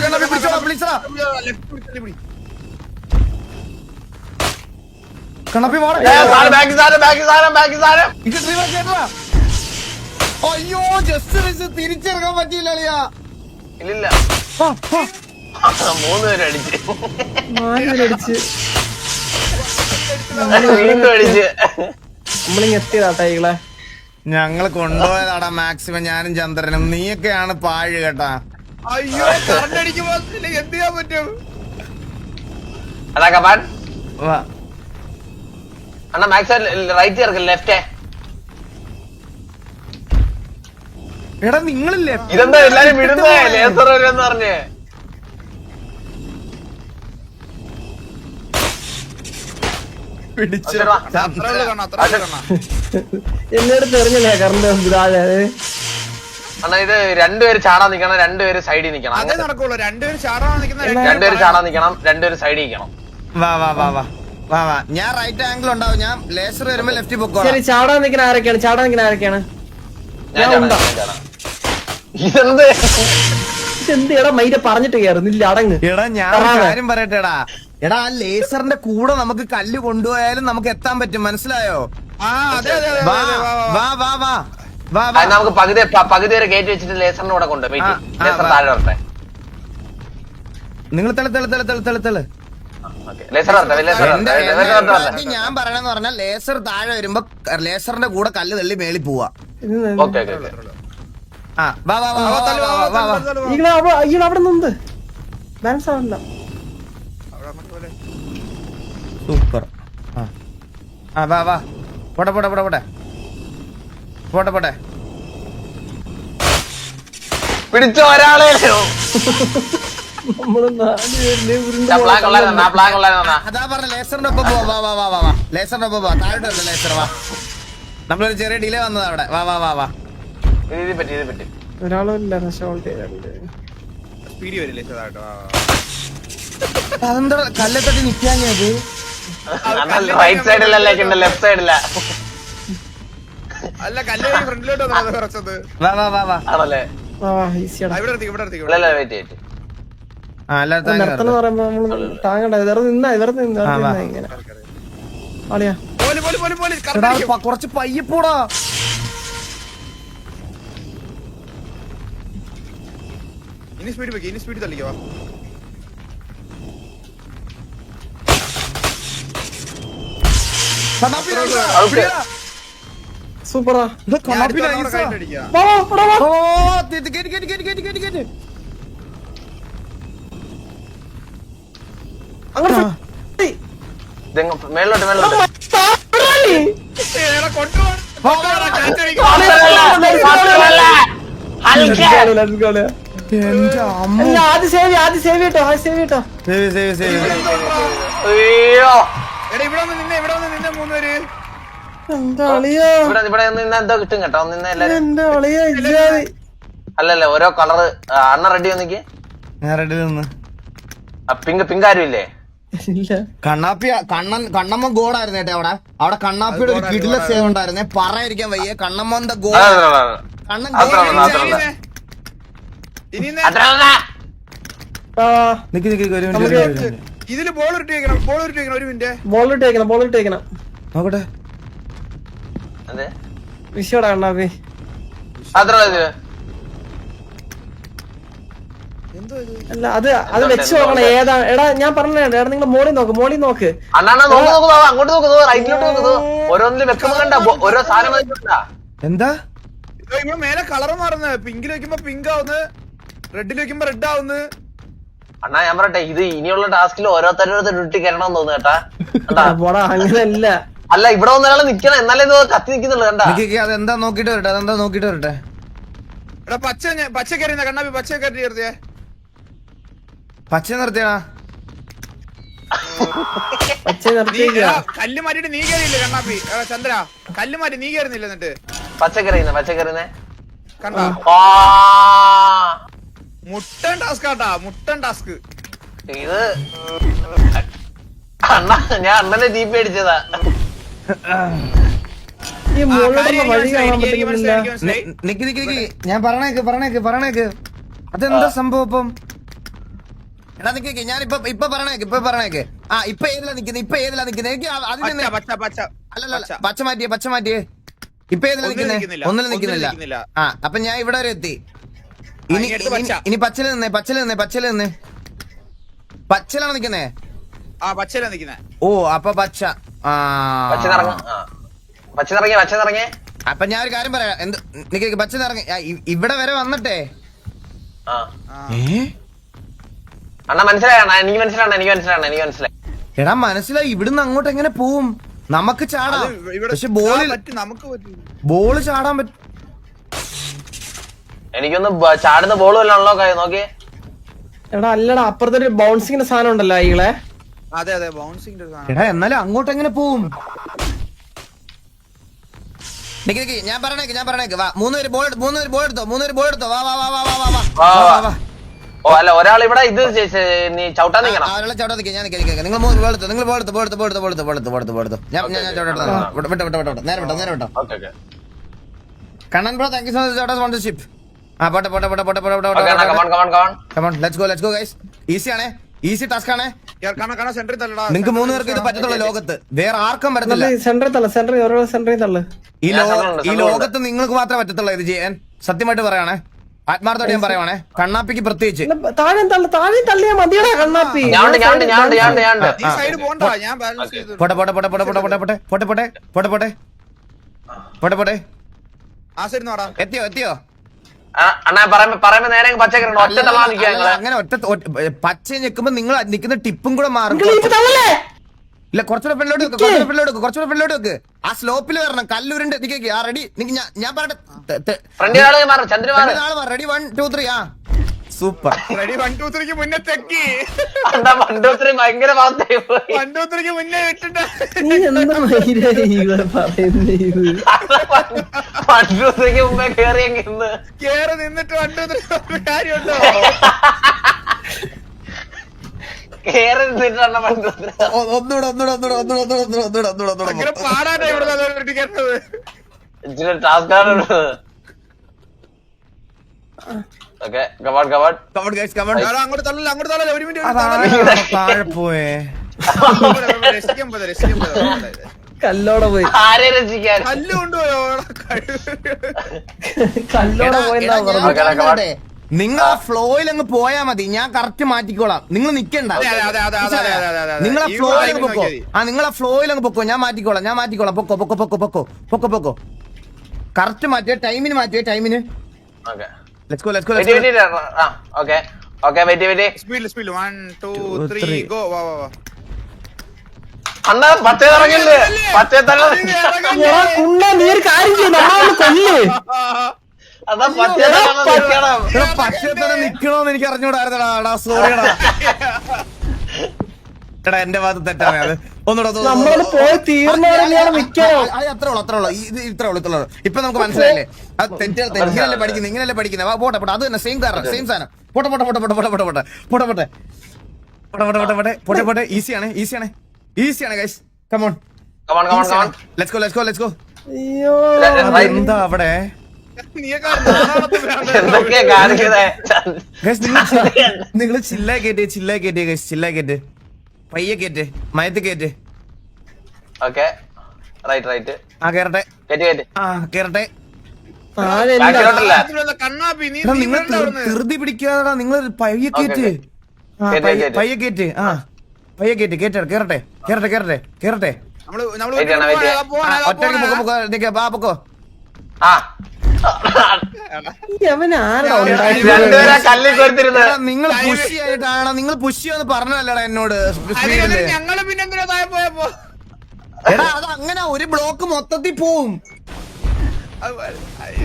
കണ്ണാപ്പി അയ്യോ ജസ്റ്റ് തിരിച്ചിറങ്ങാൻ പറ്റിയില്ല. ഇല്ല 3 പേര് അടിച്ച് വീണ്ടും അടിച്ച് നമ്മളിങ്ങെത്തിയതാട്ടാ. ഞങ്ങള് കൊണ്ടുപോയതാടാ മാക്സിമം, ഞാനും ചന്ദ്രനും. നീയൊക്കെയാണ് പാഴ് കേട്ടാ. അയ്യോ കറണ്ടടിക്കുമ്പോ എന്ത് ചെയ്യാൻ പറ്റും? അതാ കപാൻ അണ്ണാ മാക്സ് റൈറ്റ് ഇറക്കും ലെഫ്റ്റ്. എടാ നിങ്ങളില്ലേ ഇതെന്താ എല്ലാരും വിടുന്നേ? ലേസർ വരുമെന്ന് പറഞ്ഞേ. എന്നോട് തെറിഞ്ഞല്ലേ കറണ്ട്. അണ്ണാ ഇത് 2 പേര് ചാടാൻ നിക്കണം, 2 പേര് സൈഡിൽ നിക്കണം. അതേ നടക്കുള്ളൂ. 2 പേര് ചാടാൻ നിൽക്കുന്ന, 2 പേര് ചാടാൻ നിക്കണം, 2 പേര് സൈഡിൽ നിക്കണം. വാ ഞാൻ റൈറ്റ് ആംഗിൾ ഉണ്ടാവും. ഞാൻ ലേസർ വരുമ്പോ ലെഫ്റ്റ് പൊക്കോ. ശരി ചാടാൻ നിൽക്കുന്ന ആരൊക്കെയാണ്? ഇതെന്താ മൈര പറഞ്ഞിട്ട് കയറുന്നില്ല അടങ്ങ്. എടാ ഞാൻ കാര്യം പറയട്ടെടാ. എടാ ആ ലേസറിന്റെ കൂടെ നമുക്ക് കല്ല് കൊണ്ടുപോയാലും നമുക്ക് എത്താൻ പറ്റും, മനസ്സിലായോ? നമുക്ക് പകുതി വരെ കയറ്റി വെച്ചിട്ട് ലേസറിന്റെ കൂടെ കൊണ്ടുപോയി ലേസർ താഴെ വരട്ടെ. നിങ്ങൾ ഞാൻ പറയണെന്ന് പറഞ്ഞാൽ ലേസർ താഴെ വരുമ്പോ ലേസറിന്റെ കൂടെ കല്ല് തള്ളി മേളിൽ പോവാ. അവിടെ നിന്ന് ബാലൻസ് ആവില്ല. സൂപ്പർ. പോട്ടെ പിടിച്ച ഒരാളെ നമ്മള് 4 പേരില് ഉരുണ്ട് പ്ലാൻ കൊള്ളായിരുന്നാ അതാ പറഞ്ഞ ലേസറിന്റെ ഒപ്പം പോവാ. വാ വാ വാ വാ വാ ലേസറിന്റെ ഒപ്പം പോവാ. താഴോട്ട് വരില്ല ലേസർ. വാ, നമ്മളൊരു ചെറിയ ഡിലേ വന്നത് അവിടെ. വാ വാ വാ വാ. ഇത് പറ്റി ഒരാളും ഇല്ല ഷോൾട്ട് ചെയ്തിട്ടുണ്ട്. സ്പീഡി വരില്ലേ ചെറുതായിട്ട്. അതെന്താ കല്ലെ തട്ടി നിക്കാഞ്ഞത്? റൈറ്റ് സൈഡിലല്ലേ ലെഫ്റ്റ് സൈഡില്ല അല്ല കല്ല് ഫ്രണ്ടിലോട്ട് വന്നത് കുറച്ചത്. വാ വാ വാ വാ. ആണല്ലേ ഈസിയാണ്. ഇവിടെ നിർത്തി ഇല്ല വെയിറ്റ് ആ എല്ലായിടത്തും നിർത്തണം പറയുമ്പോ നമ്മള് താങ്ങണ്ട. വെറുതെ നിന്നാ ഇങ്ങനെ ആളിയാ. കുറച്ച് പയ്യപ്പൂടാ. ഇനി സ്പീഡ് വെക്ക്, ഇനി സ്പീഡ് തള്ളിക്കോ. സൂപ്പറാ. മേലോട്ട് ആദ്യം സേവ് കേട്ടോ. അയ്യോ ഇവിടെ ഒന്ന് നിന്നെ 3 പേര്. എന്താ അളിയാ ഇവിടെ നിന്ന് എന്തോ കിട്ടും കേട്ടോ. നിന്ന് എല്ലാരും എന്താ അളിയാ ഇജ്ജാതി. അല്ലല്ല ഓരോ കളറ്. അണ്ണ റെഡി വന്നിക്ക്. ഞാൻ റെഡി നിന്ന്. പിങ്ക് ആരും ഇല്ലേ? ഇല്ല. കണ്ണാപ്പി കണ്ണമ്മ ഗോഡായിരുന്നു കേട്ടോ. അവിടെ കണ്ണാപ്പിയുടെ ഒരു കിടില സേവ് ഉണ്ടായിരുന്നേ. പറയാതിരിക്കാൻ വയ്യ. കണ്ണമ്മന്റെ ഗോഡ്. കണ്ണൻ നിക്ക് ഇതില് ബോൾ ഇട്ട് വെക്കണം. ഒരു മിനിറ്റ്. ബോൾ ഇട്ടേക്കണം. നോക്കട്ടെ. വിഷയോടാ കണ്ണാപ്പി. അല്ല അത് വെച്ച് നോക്കണം ഏതാ. എടാ ഞാൻ പറഞ്ഞ എടാ നിങ്ങൾ മോളിൽ നോക്ക്. അങ്ങോട്ട് നോക്കുന്നു റൈറ്റിലോട്ട് നോക്കുന്നു. ഓരോന്നിലും വെക്കുമ്പോ കണ്ട ഓരോ സാധനം എന്താ ഇവിടെ മേലെ കളർ മാറുന്നത്. പിങ്കിൽ വെക്കുമ്പോ പിങ്ക് ആവുന്നത്, റെഡിൽ വെക്കുമ്പോ റെഡ് ആവുന്നത്. അണ്ണാ ഞാൻ പറയട്ടെ, ഇത് ഇനിയുള്ള ടാസ്കിൽ ഓരോരുത്തരോരുത്തർ ഇട്ടി കയറണം തോന്നുന്നു കേട്ടാ. അങ്ങനെയല്ല. അല്ല ഇവിടെ ഒന്നൊരാളെ നിക്കണം, എന്നാലേ ഇത് കത്തി നിക്കുന്നുള്ളു കണ്ടാ. അതെന്താ നോക്കിട്ട് വരട്ടെ. എടാ പച്ച കയറിയ കണ്ണാപ്പി, പച്ച കയറ്റി ചേർത്തിയേ. പച്ച നിർത്തിയാ കല്ല് മാറ്റിട്ട് നീ കയറിയില്ലേ കണ്ണാപ്പി? ചന്ദ്ര കല്ല് മാറ്റി നീ കയറുന്നില്ല. എന്നിട്ട് പച്ചക്കറിയുന്നേ കണ്ടാ മുട്ടൻ ടാസ്ക്. ഇത് അണ്ണാ ഞാൻ അണ്ണനെ ജീപ്പ് അടിച്ചതാ. ഈ മുകളിലുള്ള വഴി കാണാൻ പറ്റുന്നില്ല. ഞാൻ പറഞ്ഞേക്ക്. അതെന്താ സംഭവം ഇപ്പം? എടാ നിക്ക്, ഞാൻ ഇപ്പൊ പറഞ്ഞേക്ക്. ആ ഇപ്പൊ ഏതിലാ നിക്കുന്നത്? എനിക്ക് അതിന് അല്ലല്ല പച്ച മാറ്റിയേ. ഇപ്പൊ ഏതിലാ നിക്കുന്നേ? ഒന്നിലും നിക്കുന്നില്ല. ആ അപ്പൊ ഞാൻ ഇവിടെ വരെ എത്തി. ഇനി പച്ചല് നിന്നേ. പച്ചലാണ് നിക്കുന്നേ. ഓ അപ്പൊ പച്ച. പച്ചനിറങ്ങിയ അപ്പൊ ഞാൻ ഒരു കാര്യം പറയാം. നിക്ക് പച്ച നിറങ്ങി ഇവിടെ വരെ വന്നിട്ടേ. അണ്ണാ മനസ്സിലായി. എനിക്ക് മനസ്സിലായി. എടാ മനസ്സിലായി. ഇവിടുന്ന് അങ്ങോട്ട് എങ്ങനെ പോവും? നമുക്ക് ചാടാം, പക്ഷെ ബോള് ചാടാൻ പറ്റും. എനിക്കൊന്ന് ചാടുന്ന ബോൾ വല്ലാണല്ലോ നോക്കിയേ. എടാ അല്ലടാ, അപ്പുറത്തൊരു ബൗൺസിങ്ങിന്റെ സാധനം ഉണ്ടല്ലോ ഈകളെ. അതെ ബൗൺസിംഗ്. എടാ എന്നാലും അങ്ങോട്ട് എങ്ങനെ പോവും? ഞാൻ പറഞ്ഞേക്ക്. വാ 3 പേര് ബോൾ എടുത്തോ. വാ. ഓ അല്ല ഒരാൾ ഇവിടെ ഇത് നീ ചവിട്ടാൻ നിൽക്കണം. ഒരാളെ ചവിട്ടാൻ നിൽക്കുക. ഞാൻ നിങ്ങൾ 3 ബോൾ എടുത്തോ. ഞാൻ നേരെ വിട്ടോ. Kannan bro thank you so much sponsorship. പോട്ടെ. Let's go guys. Easy task ആണ്. നിങ്ങൾക്ക് 3 പേർക്ക് ഇത് പറ്റത്തുള്ള ലോകത്ത് വേറെ ആർക്കും പറ്റത്തില്ല. സെന്ററിൽ തള്ളു. ഈ ലോകത്ത് നിങ്ങൾക്ക് മാത്രമേ പറ്റത്തുള്ളൂ ഇത് ചെയ്യാൻ. സത്യമായിട്ട് പറയണേ, ആത്മാർത്ഥമായിട്ട് ഞാൻ പറയുവാണേ. കണ്ണാപ്പിക്ക് പ്രത്യേകിച്ച് താഴെ തള്ളിയാ മതിയടാ കണ്ണാപ്പി. പോട്ടെ. എത്തിയോ? അങ്ങനെ ഒറ്റ പച്ച നിൽക്കുമ്പോ നിങ്ങൾ നിൽക്കുന്ന ടിപ്പും കൂടെ മാറും. ഇല്ല കുറച്ചുകൂടെ ഫ്രണ്ടിലോട്ട് വെക്ക്, കുറച്ചുകൂടെ ഫ്രണ്ടിലോട്ട് വെക്ക്. ആ സ്ലോപ്പിൽ വരണം, കല്ലുരുണ്ട്. നിക്ക് ആ റെഡി, ഞാൻ പറയട്ടെ. ഫ്രണ്ട് ആള് മാറും, ചന്ദ്രൻ മാറും. റെഡി 1 2 3. ആ സൂപ്പർ. റെഡി 1 2 3 മുന്നേ തെക്കി. അണ്ണാ 1 2 3 ഭയങ്കര ഫാസ്റ്റായി പോയി. 1 2 3 മുന്നേ വിട്ടിട്ട് നീ എന്താ മയിലായി ഇവിടെ പറയുന്നത് ഇത്? 1 2 3 മുമ്പേ കേറിയെങ്കിൽ ഇന്ന് കേറി നിന്നിട്ട് 1 2 3 കാര്യമുണ്ടോ? കേറി നിന്നിട്ടാണ് 1 2 3. ഒന്നുകൂടെ അങ്ങനെ പാടാനാ ഇവിടെ കേട്ടത്. ഇച്ചിരി ടാസ്ക് ആണ്. ഓക്കെ കമാൺ അങ്ങോട്ട് തള്ളല 1 മിനിറ്റ് താഴെ പോയേ. രസിക്കാൻ പോയത് കല്ലോടെ പോയി, ആരെ രക്ഷിക്കാൻ? കല്ല് കൊണ്ടുപോയോ? കല്ലോടെ പോയെന്നാ പറഞ്ഞു. നിങ്ങൾ ആ ഫ്ലോയിൽ അങ്ങ് പോയാ മതി, ഞാൻ കറക്റ്റ് മാറ്റിക്കോളാം. നിങ്ങൾ നിക്കണ്ട, നിങ്ങൾ ആ ഫ്ലോയിൽ അങ്ങ് പൊക്കോ. നിങ്ങൾ ആ ഫ്ലോയിൽ അങ്ങ് പൊക്കോ, ഞാൻ മാറ്റിക്കോളാം. പൊക്കോ. കറക്റ്റ് മാറ്റിയ ടൈമിന് Let's go. Wait. Speed 1 2 3 go. വാ അണ്ണാ പച്ച ഇറങ്ങിണ്ട്, പച്ച തന്നെ. എടാ കുണ്ണ, നീ ഒരു കാര്യം ചെയ്യ്, നമ്മളൊന്ന് കൊല്ല്. അതാ പച്ച നിൽക്കണം. പച്ചത്തന്നെ നിക്കണോന്ന് എനിക്ക് അറിഞ്ഞൂടായിരുന്നടാ. സോറിയടാ, എടാ എന്റെ ഭാഗത്ത് തെറ്റാണ് അത്. നമ്മള് പോയി തീർന്നവരെ നിക്കണോ? അത്രേ ഉള്ളൂ. ഇത്രേ ഉള്ളൂ. ഇപ്പൊ നമുക്ക് മനസ്സിലായില്ലേ? അത് ഇങ്ങനല്ലേ പഠിക്കുന്നത്. പോട്ടെ അത് തന്നെ സെയിം സാധനം. പോട്ടെ. ഈസിയാണ് ഗൈസ്. Come on let's go. അയ്യോ എന്താ അവിടെ എന്തൊക്കെയാ കാണിക്കുന്നേ? നിങ്ങൾ ചില്ലായി കേറ്റ് ഗൈസ്. പയ്യെ കേറ്റ്, മയത്ത് കേറ്റ്. Okay right. ആ കേറട്ടെ. കേറട്ടെ. കണ്ണാപ്പി നീ നിങ്ങൾ ധൃതി പിടിക്കാതെ നിങ്ങൾ പയ്യെ കേറ്റ്. പയ്യെ കേറ്റ്. കേറട്ടെ. ഒറ്റയ്ക്ക് പൊക്കോ. രണ്ടുപേരാ കല്ലിൽ കൊടുത്തിരുന്നത്. നിങ്ങൾ പുഷിയാന്ന് പറഞ്ഞല്ലടാ എന്നോട്. ഞങ്ങള് പിന്നെ എന്തിനാ താഴെ പോയപ്പോ? എടാ അത് അങ്ങനെ ഒരു ബ്ലോക്ക് മൊത്തത്തിൽ പോവും.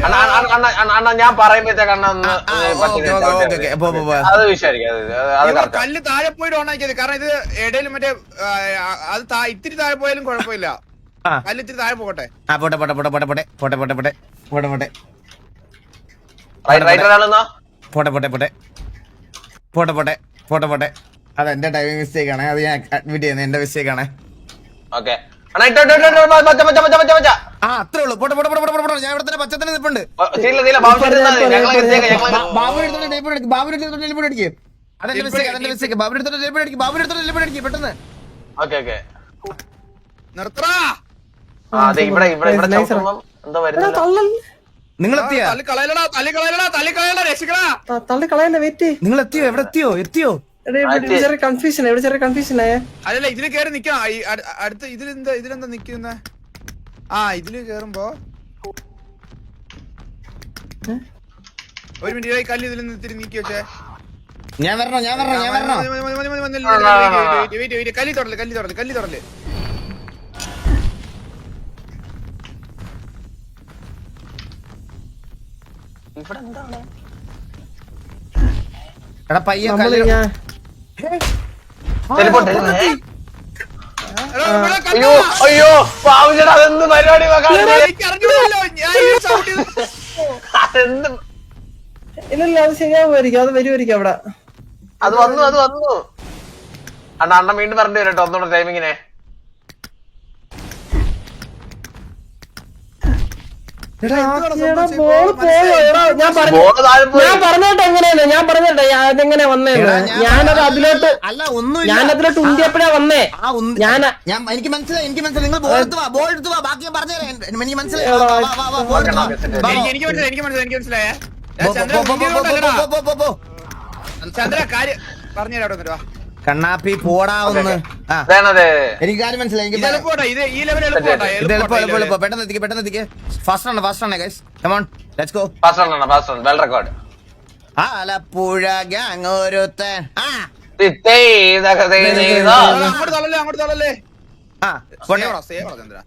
അണ്ണാ ഞാൻ പറയുമ്പോഴത്തേക്ക് അണ്ണ ഒന്ന് അത് വിഷയമായിരിക്കും. കല്ല് താഴെ പോയിട്ട് ഓണാക്കിയത്, കാരണം ഇത് ഇടയിൽ മറ്റേ അത് ഇത്തിരി താഴെ പോയാലും കുഴപ്പമില്ല. കല്ല് ഇത്തിരി താഴെ പോകട്ടെ. പോട്ടെ. അത് എന്റെ ടൈമിംഗ് മിസ്റ്റേക്ക് ആണ്, അത് ഞാൻ അഡ്മിറ്റ് ചെയ്യുന്നത് എന്റെ മിസ്റ്റേക്ക് ആണ്. ഓക്കെ അത്രേ ഉള്ളൂ. പോട്ടെ. ഞാൻ ഇവിടെ തന്നെ പച്ചത്തന്നെ നിൽപ്പുണ്ട്. ബാബുവിന്റെ അടിക്കും. അതെന്റെ മിസ്റ്റേക്ക്. ബാബുവിന്റെ അടിക്കും പെട്ടെന്ന്. നിർത്തറാ. ഇവിടെ എന്താ വരുന്നത്? നിങ്ങൾ എത്തിയോ? തള്ളി കളയല്ലേ, വെയിറ്റ്. നിങ്ങൾ എത്തിയോ? എവിടെ എത്തിയോ? ചെറിയ കൺഫ്യൂഷൻ ആയേ. അല്ലല്ല, ഇതില് കേറി നിക്കാം. അടുത്ത് ഇതിലെന്താ നിക്കുന്ന? ഇതില് കേറുമ്പോ 1 മിനിറ്റ് കല്ല് ഇതിൽ നിന്ന് ഇത്തിരി നീക്കി വെച്ചേ. ഞാൻ വരണോ? കല്ലി തുടല്. ഇവിടെ എന്താണ്? എടാ പയ്യ അയ്യോ പാവച്ചേട്ടാ, അതെന്ത് പരിപാടി? ഇല്ലല്ല, അത് ശരിയാവുമായിരിക്കും, അത് വരുമായിരിക്കും അവിടെ. അത് വന്നു. അണ്ണ വീണ്ടും പറഞ്ഞു തരട്ടോ ഒന്നുകൂടെ ടൈമിങ്ങിനെ. ഞാൻ പറഞ്ഞോട്ടെ എങ്ങനെയാണ്, അതെങ്ങനെ വന്നേന്ന്. ഞാനത് അതിലോട്ട് ഉന്തിയപ്പോഴാ വന്നേ. എനിക്ക് മനസ്സിലായി. നിങ്ങൾ ബോൾ എടുത്തു വാ. ബാക്കി ഞാൻ പറഞ്ഞുതരാം. എനിക്ക് മനസ്സിലായി. എനിക്ക് മനസ്സിലായേ. ചന്ദ്ര കാര്യം പറഞ്ഞുതരാ. കണ്ണാപ്പി പോടാവുന്ന്. എനിക്ക് കാര്യം മനസ്സിലായി. പെട്ടെന്ന് എത്തിക്ക്. ഫാസ്റ്റ് ആണ് guys. Come on, let's go. Well record. Alappuzha gang ഒരുത്തൻ. അങ്ങോട്ട് തള്ളല്ലേ. ആ പോട്ടെ. സേവടാ ചന്ദ്ര.